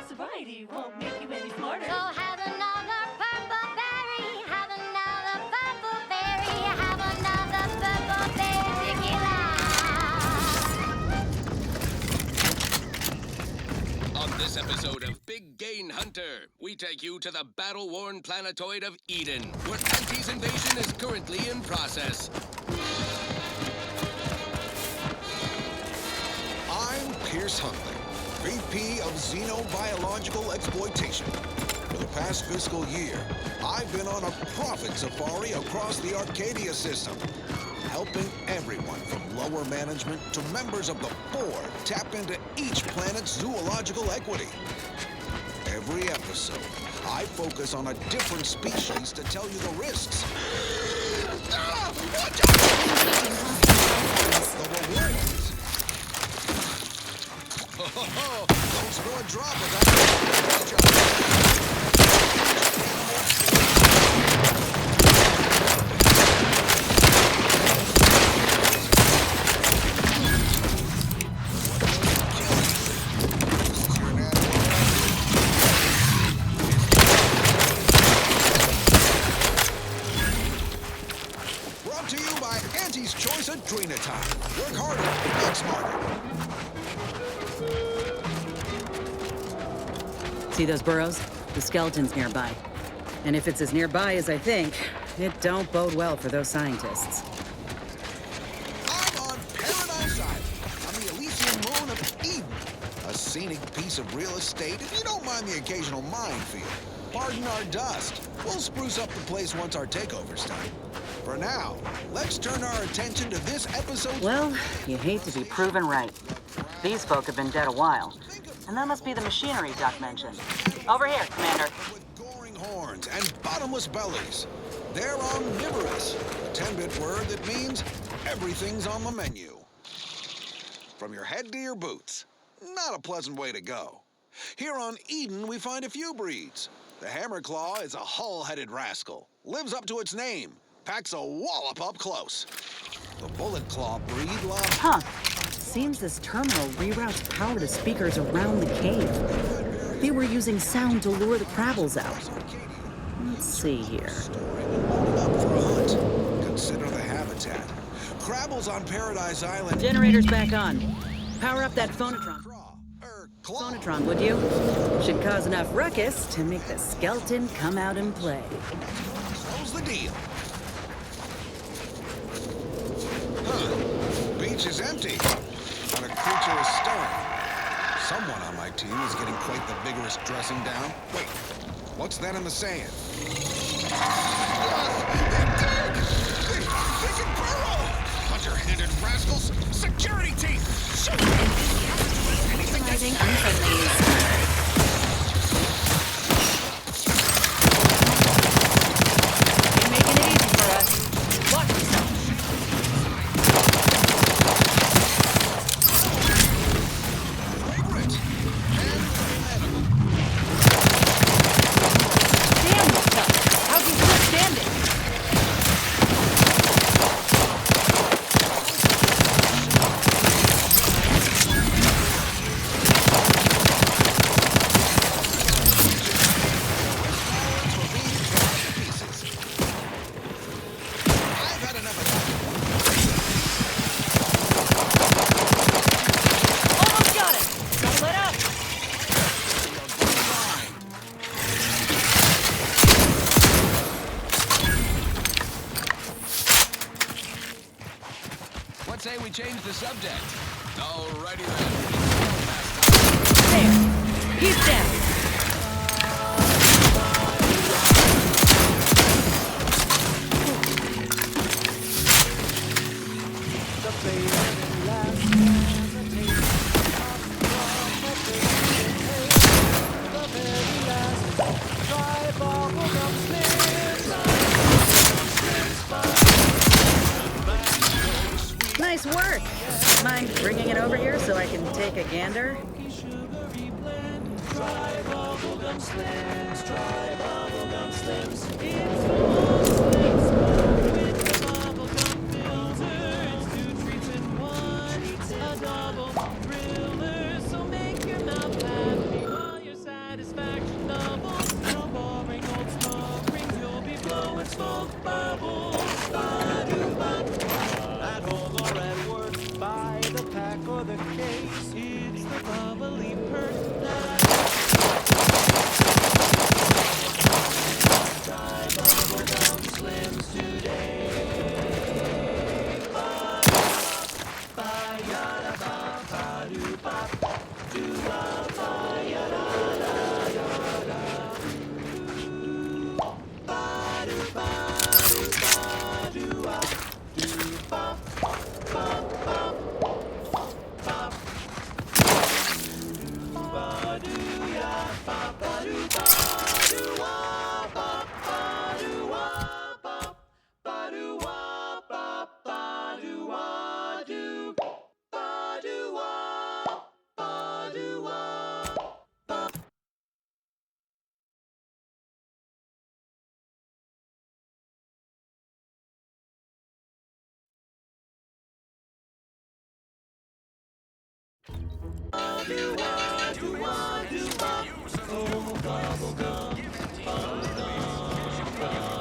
Sobriety won't make you any smarter. So have another purple berry, have another purple berry, have another purple berry tequila. On this episode of Big Gain Hunter, we take you to the battle-worn planetoid of Eden, where Auntie's invasion is currently in process. I'm Pierce Huntley, VP of Xenobiological Exploitation. For the past fiscal year, I've been on a profit safari across the Arcadia system, helping everyone from lower management to members of the board tap into each planet's zoological equity. Every episode, I focus on a different species to tell you the risks. Watch out! The rewards. Don't spill a drop of that. Brought to you by Auntie's Choice Adrenatine. Work harder, not smarter. See those burrows? The skeleton's nearby. And if it's as nearby as I think, it don't bode well for those scientists. I'm on Paradise Island, on the Elysian moon of Eden. A scenic piece of real estate, if you don't mind the occasional minefield. Pardon our dust. We'll spruce up the place once our takeover's done. For now, let's turn our attention to this episode. Well, you hate to be proven right. These folk have been dead a while. And that must be the machinery Doc mentioned. Over here, Commander. With goring horns and bottomless bellies. They're omnivorous, a 10-bit word that means everything's on the menu. From your head to your boots. Not a pleasant way to go. Here on Eden, we find a few breeds. The Hammerclaw is a hull-headed rascal. Lives up to its name. Packs a wallop up close. The Bullet Claw breed loves... Huh. Seems this terminal reroutes power to speakers around the cave. They were using sound to lure the Crabbles out. Let's see here. Up for a hunt. Consider the habitat. Crabbles on Paradise Island. Generator's back on. Power up that phonotron. Phonotron, would you? Should cause enough ruckus to make the skeleton come out and play. Close the deal. Huh. Beach is empty. Not a creature is stirring. Someone on my team is getting quite the vigorous dressing down. Wait, what's that in the sand? They're dead! They can burrow! Hunter-handed rascals! Security team! Shoot! Anything that's... You're making it easy for us. Watch yourself. Damn, this stuff. How's he still standing? Almost got it. Don't let up. What say we change the subject? Alrighty then. There. He's down. Nice work. Mind bringing it over here so I can take a gander?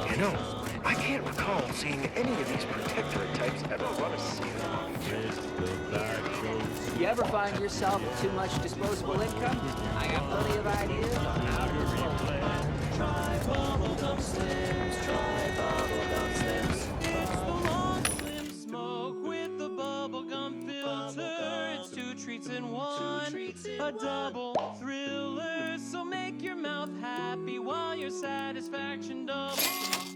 You know, I can't recall seeing any of these protectorate types ever run a seal. You ever find yourself with too much disposable income? I got plenty of ideas on Bubblegum Slims, try Bubblegum Slims. It's the long slim smoke with the bubblegum filter. It's 2 treats in 1, a double thriller. So make your mouth happy while your satisfaction doubles.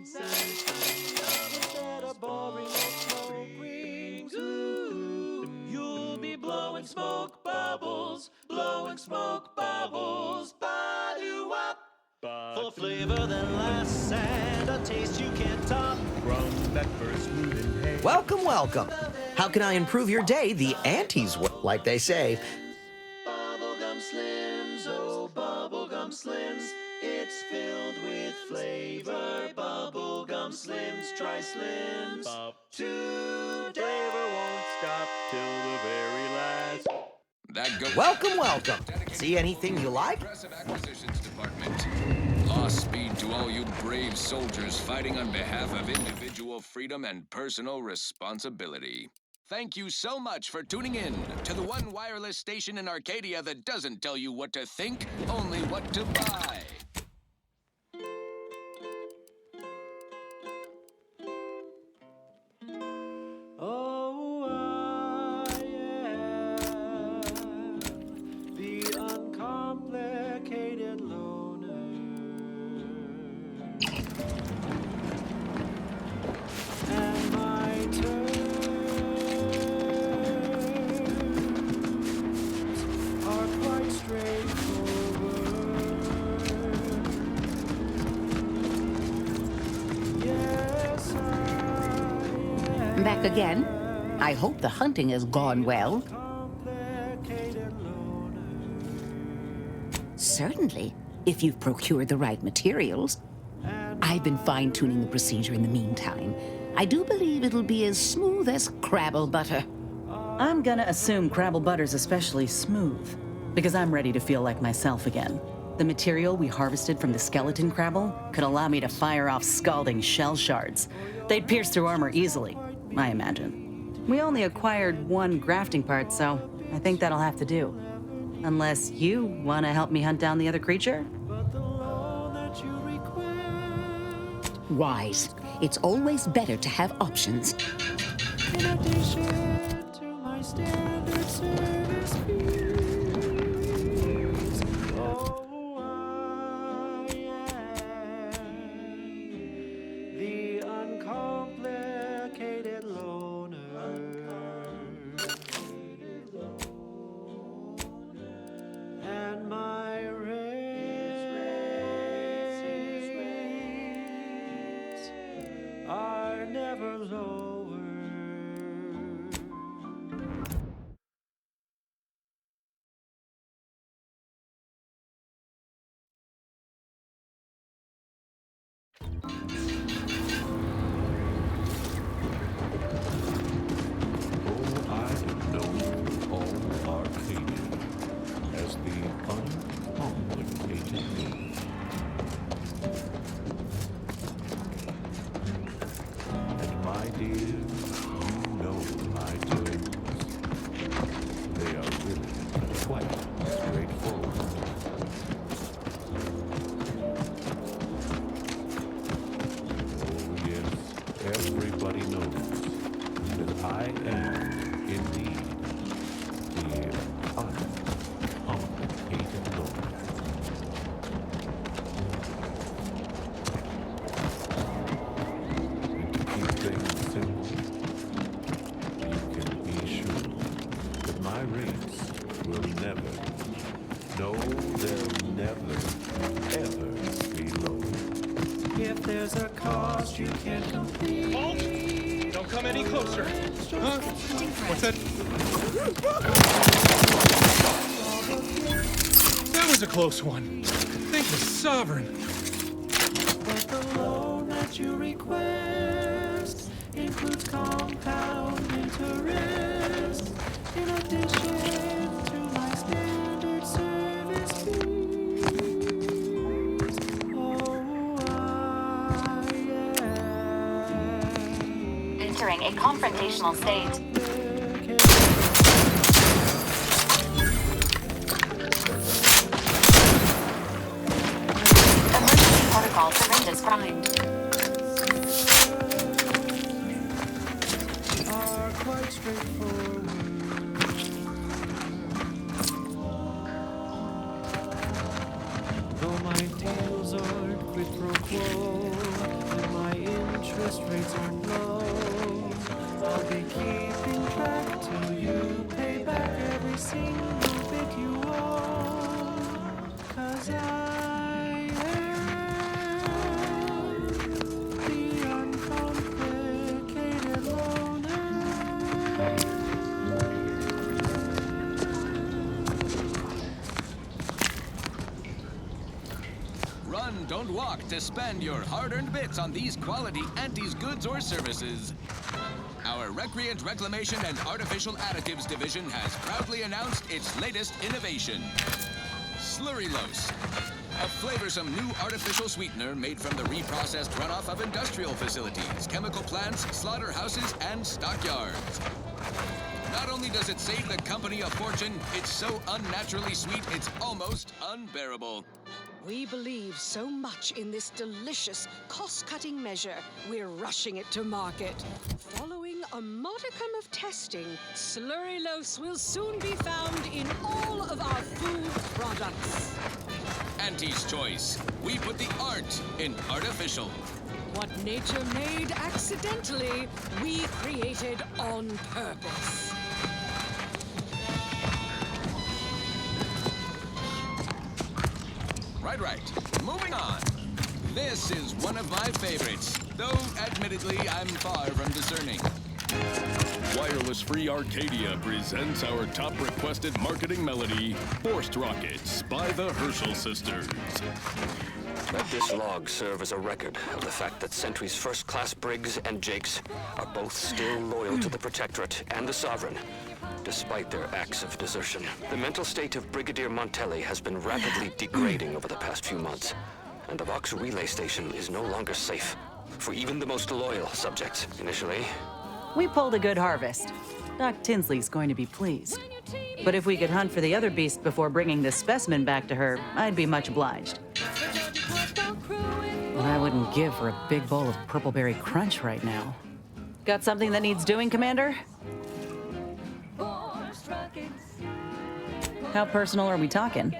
Satisfaction doubles. Instead of boring smoke rings, ooh, you'll be blowing smoke bubbles, blowing smoke bubbles. Ba-do-wop. Full of flavor that lasts and a taste you can't top. From that first mood in hay. Welcome, welcome. How can I improve your day the Auntie's way? Like they say. Bubblegum Slims, oh Bubblegum Slims. It's filled with flavor. Bubblegum Slims, try Slims. Today flavor won't stop till the very last. That goes. Welcome, welcome. See anything you like? Progressive Acquisitions Department. Lost speed to all you brave soldiers fighting on behalf of individual freedom and personal responsibility. Thank you so much for tuning in to the one wireless station in Arcadia that doesn't tell you what to think, only what to buy. Oh, yeah. The uncomplicated loner. And my terms are quite straightforward. Yes, I am. Back again? I hope the hunting has gone well. Certainly, if you've procured the right materials. I've been fine-tuning the procedure in the meantime. I do believe it'll be as smooth as Crabble butter. I'm gonna assume Crabble butter's especially smooth, because I'm ready to feel like myself again. The material we harvested from the skeleton Crabble could allow me to fire off scalding shell shards. They'd pierce through armor easily, I imagine. We only acquired 1 grafting part, so I think that'll have to do. Unless you want to help me hunt down the other creature? Wise. It's always better to have options. In addition to my standard service fees. Oh, yeah. The uncomplicated loner. And my rates are never lower. Everybody knows that I am indeed the uncomplicated loner. And to keep things simple, you can be sure that my rates will never, no, they'll never, ever be low. If there's a cost you can't complete. Halt! Don't come any closer. Huh? What's that? That was a close one. Think was sovereign. But the loan that you request includes compound interest in addition to my standard service fees. Oh, yeah. Entering a confrontational state. Emergency protocol syringes primed. Are quite straightforward. Though my deals aren't quid pro quo, and my interest rates aren't low, I'll be keeping track till you pay back every single bit you owe. 'Cause I am the uncomplicated loner. Run, don't walk to spend your hard-earned bits on these quality Auntie's goods or services. Our Recreant Reclamation and Artificial Additives division has proudly announced its latest innovation, Slurrylose, a flavorsome new artificial sweetener made from the reprocessed runoff of industrial facilities, chemical plants, slaughterhouses, and stockyards. Not only does it save the company a fortune, it's so unnaturally sweet it's almost unbearable. We believe so much in this delicious, cost-cutting measure, we're rushing it to market. Following a modicum of testing, Slurrylose will soon be found in all of our food products. Auntie's Choice. We put the art in artificial. What nature made accidentally, we created on purpose. Right. Moving on. This is one of my favorites, though admittedly I'm far from discerning. Wireless Free Arcadia presents our top requested marketing melody, Forced Rockets by the Herschel Sisters. Let this log serve as a record of the fact that Sentry's first-class Briggs and Jakes are both still loyal to the Protectorate and the Sovereign, despite their acts of desertion. The mental state of Brigadier Montelli has been rapidly degrading over the past few months, and the Vox relay station is no longer safe for even the most loyal subjects. Initially, We pulled a good harvest. Doc Tinsley's going to be pleased. But if we could hunt for the other beast before bringing this specimen back to her, I'd be much obliged. But I wouldn't give for a big bowl of purpleberry crunch right now. Got something that needs doing, Commander? How personal are we talking?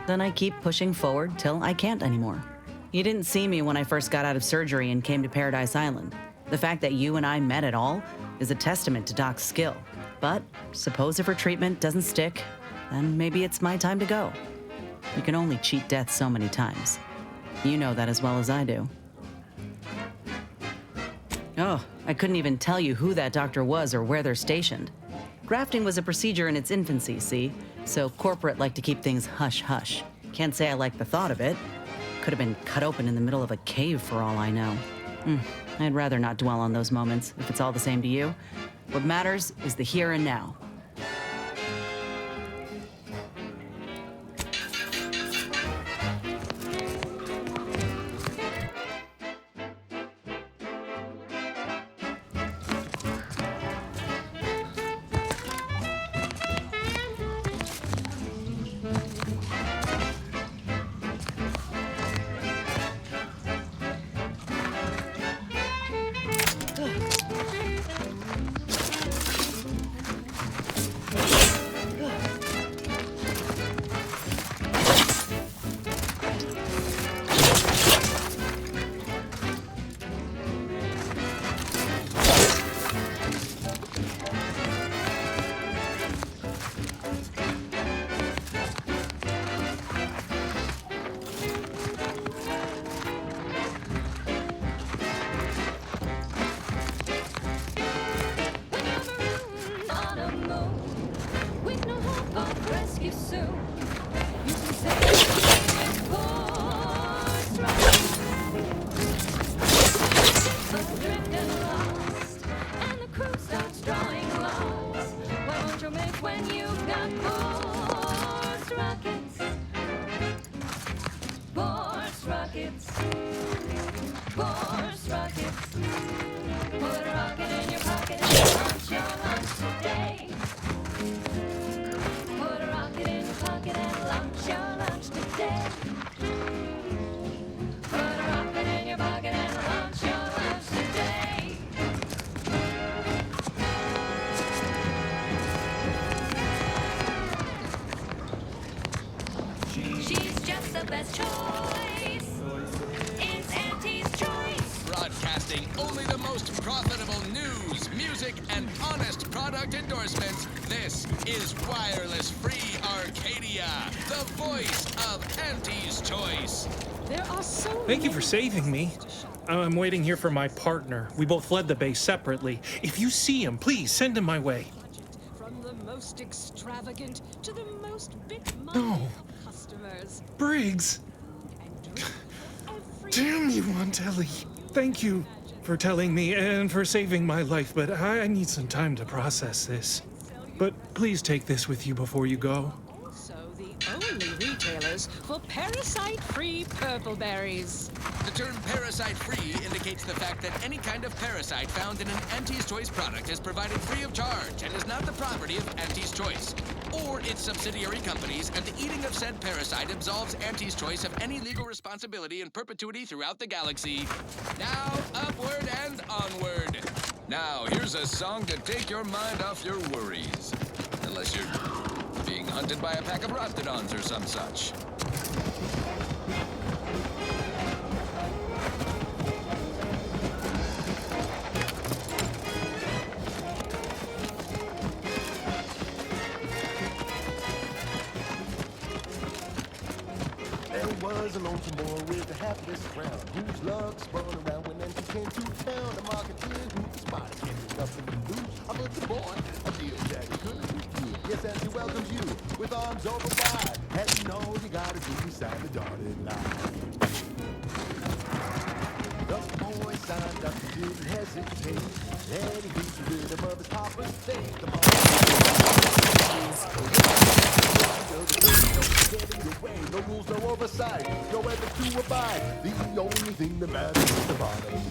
Then I keep pushing forward till I can't anymore. You didn't see me when I first got out of surgery and came to Paradise Island. The fact that you and I met at all is a testament to Doc's skill. But suppose if her treatment doesn't stick, then maybe it's my time to go. You can only cheat death so many times. You know that as well as I do. Oh, I couldn't even tell you who that doctor was or where they're stationed. Grafting was a procedure in its infancy, see? So corporate like to keep things hush-hush. Can't say I like the thought of it. Could have been cut open in the middle of a cave for all I know. I'd rather not dwell on those moments, if it's all the same to you. What matters is the here and now. Force rockets. Put a rocket in your pocket and launch your lunch today. Put a rocket in your pocket and product endorsements, this is Wireless Free Arcadia, the voice of Auntie's Choice. There are so Thank you for saving me. I'm waiting here for my partner. We both fled the base separately. If you see him, please send him my way. From the most extravagant to the most bit-minded No. customers. Briggs. Damn you, Aunt Ellie. Thank you for telling me and for saving my life, but I need some time to process this. But please take this with you before you go. Also the only retailers for parasite-free purple berries. The term parasite-free indicates the fact that any kind of parasite found in an Auntie's Choice product is provided free of charge and is not the property of Auntie's Choice or its subsidiary companies, and the eating of said parasite absolves Auntie's Choice of any legal responsibility in perpetuity throughout the galaxy. Now, upward and onward. Now, here's a song to take your mind off your worries. Unless you're being hunted by a pack of Raptidons or some such. There was a lonesome boy with a hapless crown, whose luck spun around when he came to town. A marketeer who spies getting up in the news. A little boy, a deal that he couldn't refuse. Yes, and he welcomes you with arms open wide, and you know you gotta get beside the dotted line. The boy signed up and didn't hesitate, and he beat the rhythm of his papa's faith. The no rules, no oversight, no ethics to abide. The only thing that matters is the bottom line.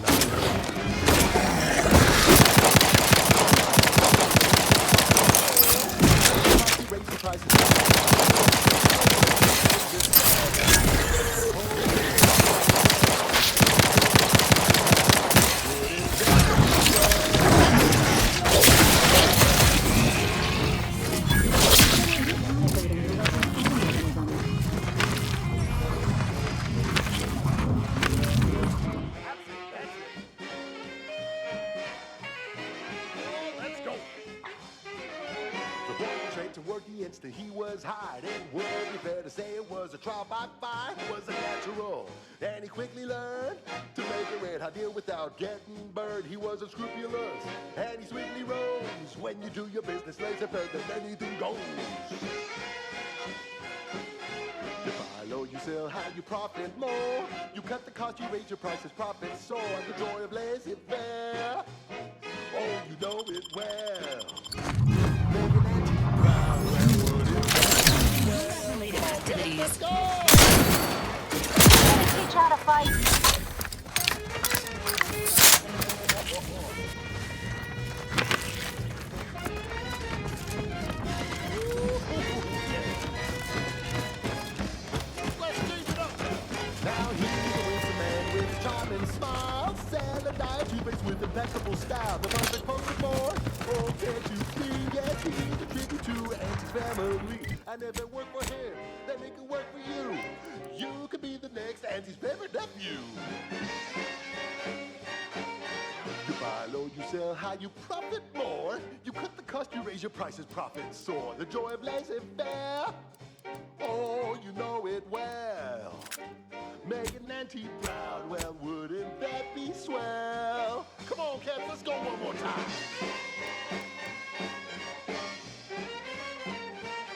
Raise the prices. He was hired, and would be fair to say it was a trial by fire. It was a natural, and he quickly learned to make a red hot deal without getting burned. He was unscrupulous, and he swiftly rose. When you do your business laser further than anything goes. You buy low, you sell high, you profit more. You cut the cost, you raise your prices, profits soar. The joy of laissez-faire. Oh, you know it well. Related activities. Let's go! Teach how to fight. Let's change it up. Now he's a man with a charming smile, selling diatribes with impeccable style. The perfect poster boy. Oh, can't you see? Yes, he's a tribute to Auntie's family. And if it worked for him, then it can work for you. You could be the next Auntie's favorite nephew. You buy low, you sell high, you profit more. You cut the cost, you raise your prices, profits soar. The joy of laissez-faire. Oh, you know it well. Making Auntie proud, well, wouldn't that be swell? Come on, cats, let's go one more time.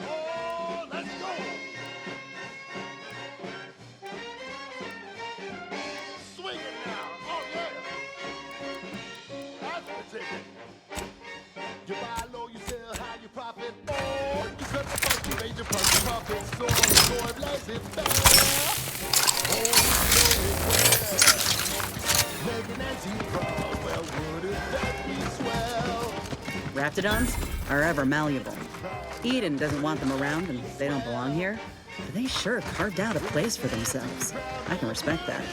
Oh, let's go. Swing it now. Oh, yeah. That's the ticket. You buy low, you sell high, you profit more. You cut the price, you raise your price, you profit soar. The joy of laissez-faire. Oh, you know it well. Making Auntie proud, well, wouldn't that be swell? Raptidons are ever malleable. Eden doesn't want them around and they don't belong here, but they sure carved out a place for themselves. I can respect that.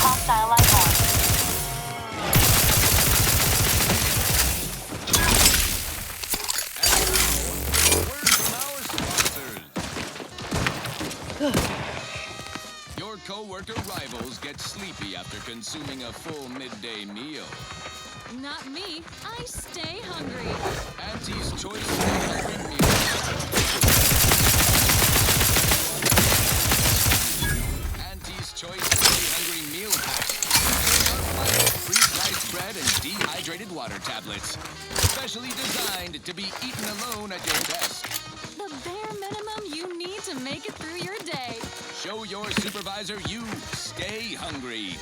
Hostile life form. co-worker rivals get sleepy after consuming a full midday meal. Not me. I stay hungry. Auntie's Choice Stay Hungry Meal. Auntie's Choice Stay Hungry Meal Pack. Pre-sliced bread and dehydrated water tablets. Specially designed to be eaten alone at your desk. The bare minimum you need to make it through your day. Show your supervisor you stay hungry.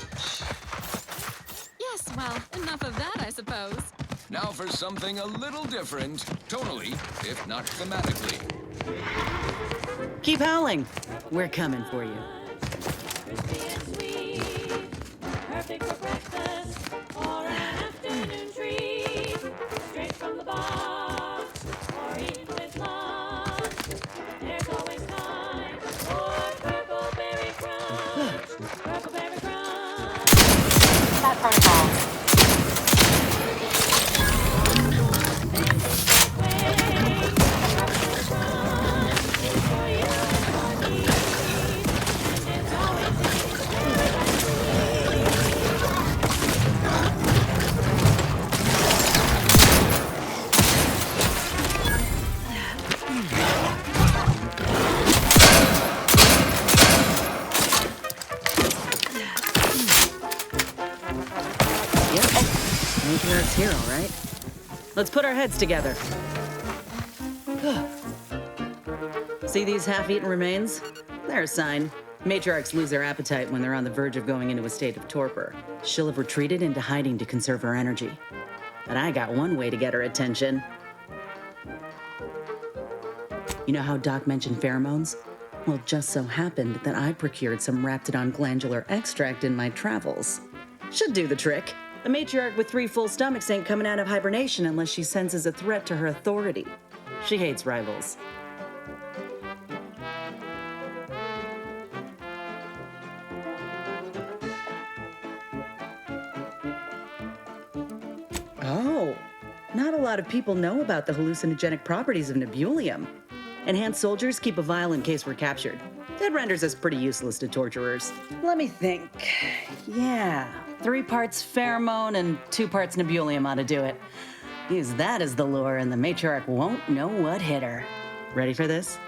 Yes, well, enough of that, I suppose. Now for something a little different, tonally, if not thematically. Keep howling. We're coming for you. Perfect for breakfast or an afternoon treat. Straight from the box or eaten with lunch. There's always time for purple berry crunch. Purple berry crunch. That protocol. Matriarch's here, all right. Let's put our heads together. See these half-eaten remains? They're a sign. Matriarchs lose their appetite when they're on the verge of going into a state of torpor. She'll have retreated into hiding to conserve her energy. But I got one way to get her attention. You know how Doc mentioned pheromones? Well, it just so happened that I procured some Raptidon glandular extract in my travels. Should do the trick. A matriarch with 3 full stomachs ain't coming out of hibernation unless she senses a threat to her authority. She hates rivals. Oh, not a lot of people know about the hallucinogenic properties of nebulium. Enhanced soldiers keep a vial in case we're captured. That renders us pretty useless to torturers. Let me think. Yeah, 3 parts pheromone and 2 parts nebulium ought to do it. Use that as the lure and the matriarch won't know what hit her. Ready for this?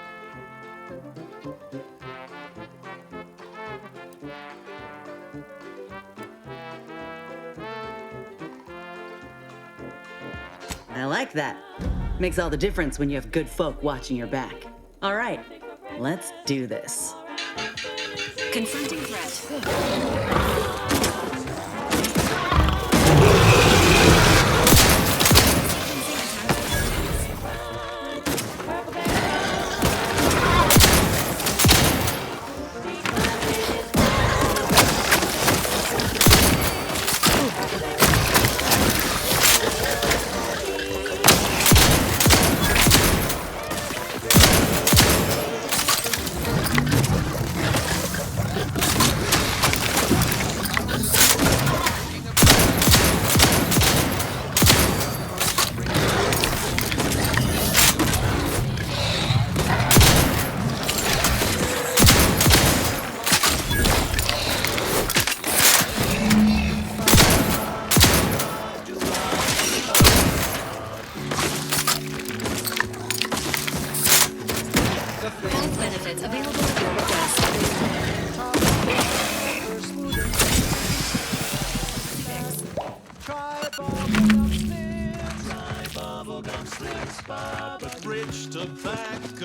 I like that. Makes all the difference when you have good folk watching your back. All right, let's do this. Confronting threat.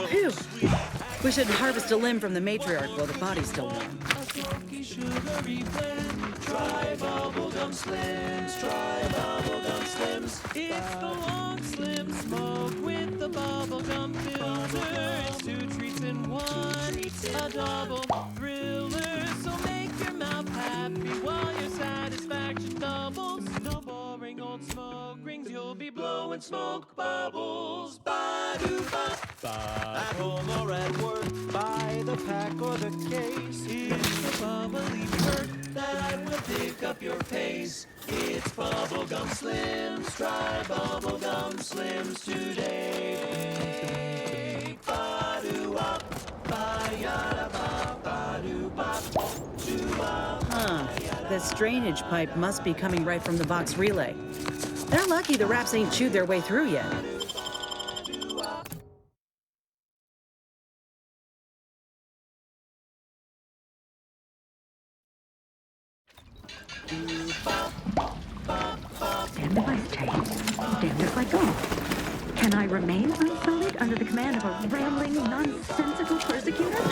Phew. We should harvest a limb from the matriarch while the body's still warm. Try bubblegum slims, try bubblegum slims. It's the long slim smoke with the bubblegum filter. It's 2 treats in 1, a double thriller. So make your mouth happy while your satisfaction doubles. No boring old smoke rings, you'll be blowing smoke bubbles. Ba-doo-ba. At home or at work, buy the pack or the case. It's the bubbly perk that will pick up your pace. It's bubblegum slims, try bubblegum slims today. Ba-doo-wop, ba-yada-ba, ba-doo-bop. this drainage pipe must be coming right from the box relay. They're lucky the rats ain't chewed their way through yet. Stand device change. Stand as I go. Can I remain unsullied under the command of a rambling, nonsensical persecutor?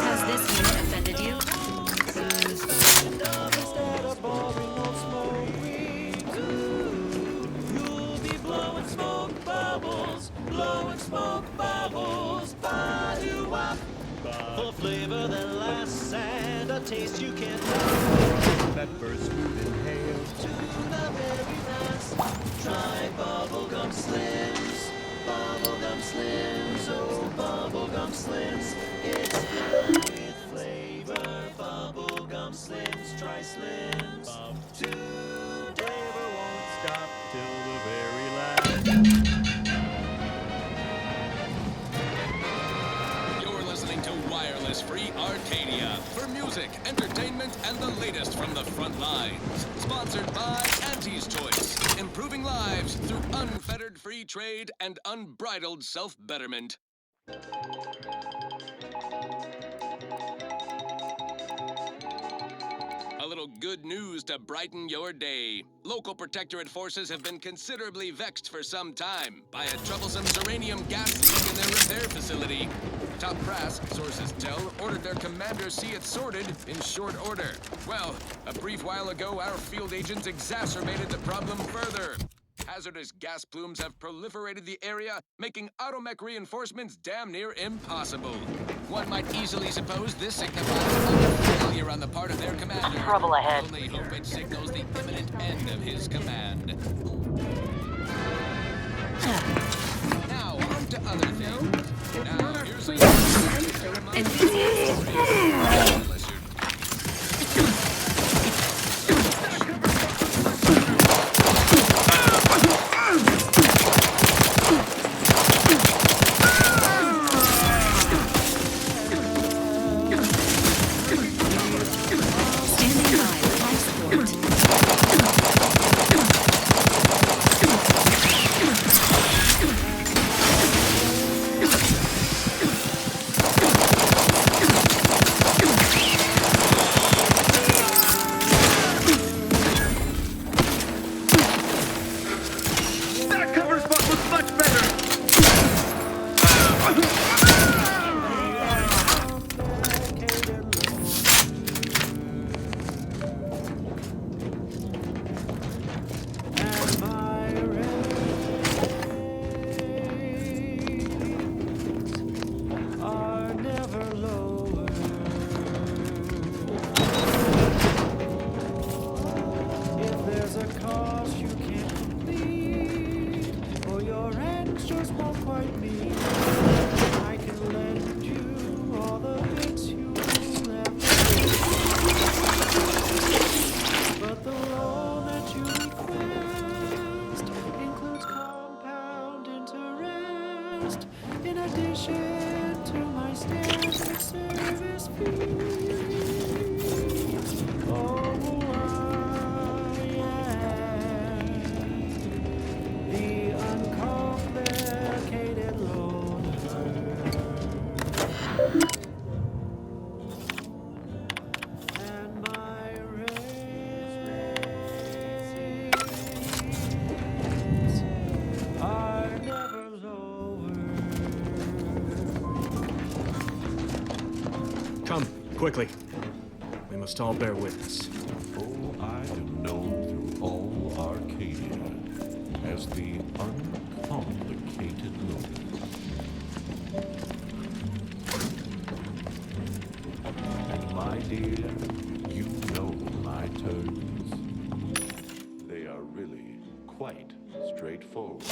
Has this unit offended you? Blowing smoke bubbles, ba-doo-wop. Full of flavor that lasts and a taste you can't love. Pepper smooth inhale to the very last. Try bubblegum slims, bubblegum slims, oh bubblegum slims. It's filled with flavor, bubblegum slims. Try slims today. Flavor won't stop till the very last. Free Arcadia for music, entertainment, and the latest from the front lines. Sponsored by Auntie's Choice, improving lives through unfettered free trade and unbridled self-betterment. A little good news to brighten your day. Local protectorate forces have been considerably vexed for some time by a troublesome uranium gas leak in their repair facility. Top brass, sources tell, ordered their commander see it sorted in short order. Well, a brief while ago, our field agents exacerbated the problem further. Hazardous gas plumes have proliferated the area, making automech reinforcements damn near impossible. One might easily suppose this signifies failure on the part of their commander. Trouble ahead. Only hope it signals the imminent end of his command. Now, on to other things. Now, here's a... Quickly. We must all bear witness. Oh, I am known through all Arcadia as the uncomplicated loner. And my dear, you know my terms. They are really quite straightforward.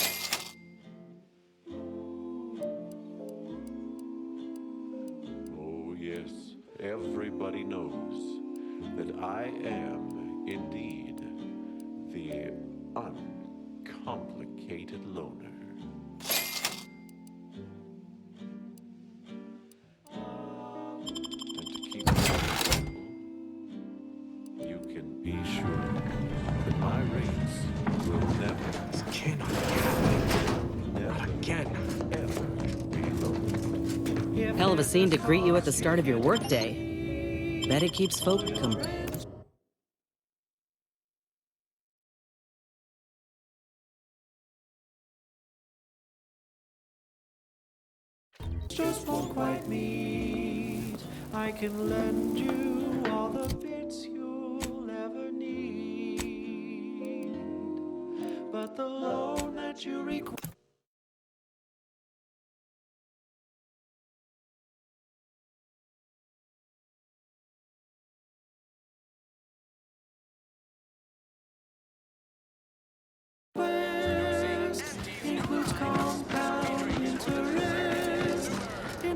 Oh, yes, everybody knows that I am indeed the uncomplicated loner. And to keep it simple, you can be sure that my rates will never, This cannot be happening. never, Not again. ever be low. Hell of a scene to greet you at the start of your workday. Bet it keeps folk company. Just won't quite meet. I can lend you all the bits you'll ever need, but the loan that you require.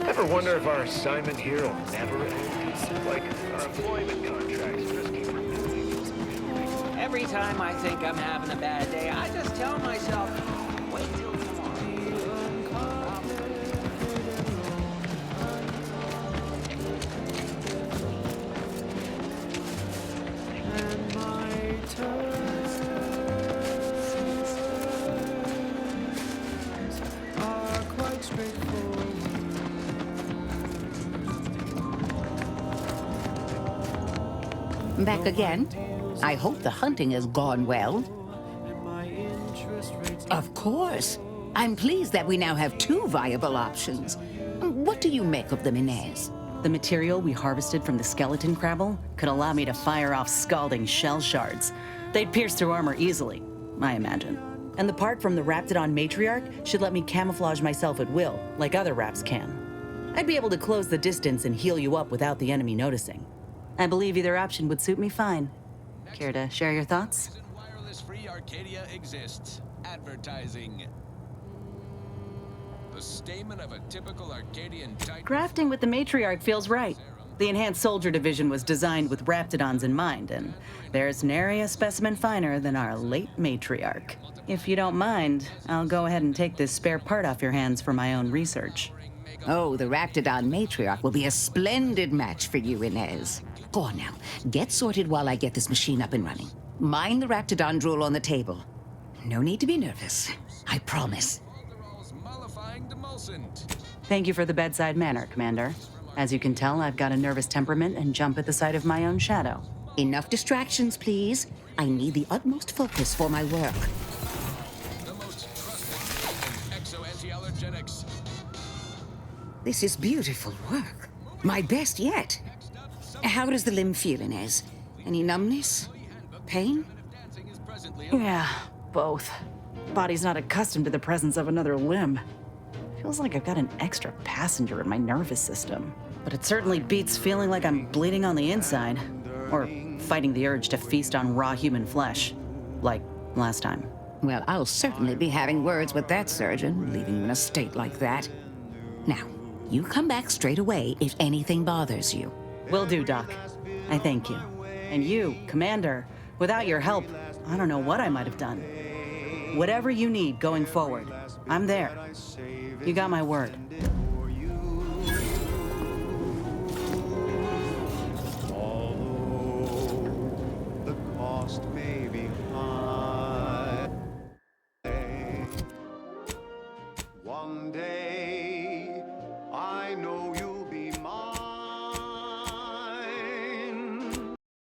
Ever wonder if our assignment here will never end? Like our employment contracts just keep renewing. Every time I think I'm having a bad day, I just tell myself, wait till tomorrow. And my turns are quite straightforward. Back again? I hope the hunting has gone well. Of course. I'm pleased that we now have 2 viable options. What do you make of them, Inez? The material we harvested from the skeleton crabble could allow me to fire off scalding shell shards. They'd pierce through armor easily, I imagine. And the part from the Raptidon matriarch should let me camouflage myself at will, like other Raps can. I'd be able to close the distance and heal you up without the enemy noticing. I believe either option would suit me fine. Care to share your thoughts? Wireless free Arcadia exists. Advertising. The stamen of a typical Arcadian titan. Grafting with the matriarch feels right. The Enhanced Soldier Division was designed with Raptidons in mind, and there's nary a specimen finer than our late matriarch. If you don't mind, I'll go ahead and take this spare part off your hands for my own research. Oh, the Raptidon matriarch will be a splendid match for you, Inez. Go on now. Get sorted while I get this machine up and running. Mind the Raptidon drool on the table. No need to be nervous. I promise. Thank you for the bedside manner, Commander. As you can tell, I've got a nervous temperament and jump at the sight of my own shadow. Enough distractions, please. I need the utmost focus for my work. The most trusted exo-anti-allergenics. This is beautiful work. My best yet. How does the limb feel, Inez? Any numbness? Pain? Yeah, both. Body's not accustomed to the presence of another limb. Feels like I've got an extra passenger in my nervous system. But it certainly beats feeling like I'm bleeding on the inside. Or fighting the urge to feast on raw human flesh. Like last time. Well, I'll certainly be having words with that surgeon, leaving you in a state like that. Now, you come back straight away if anything bothers you. Will do, Doc. I thank you. And you, Commander, without your help, I don't know what I might have done. Whatever you need going forward, I'm there. You got my word. The cost may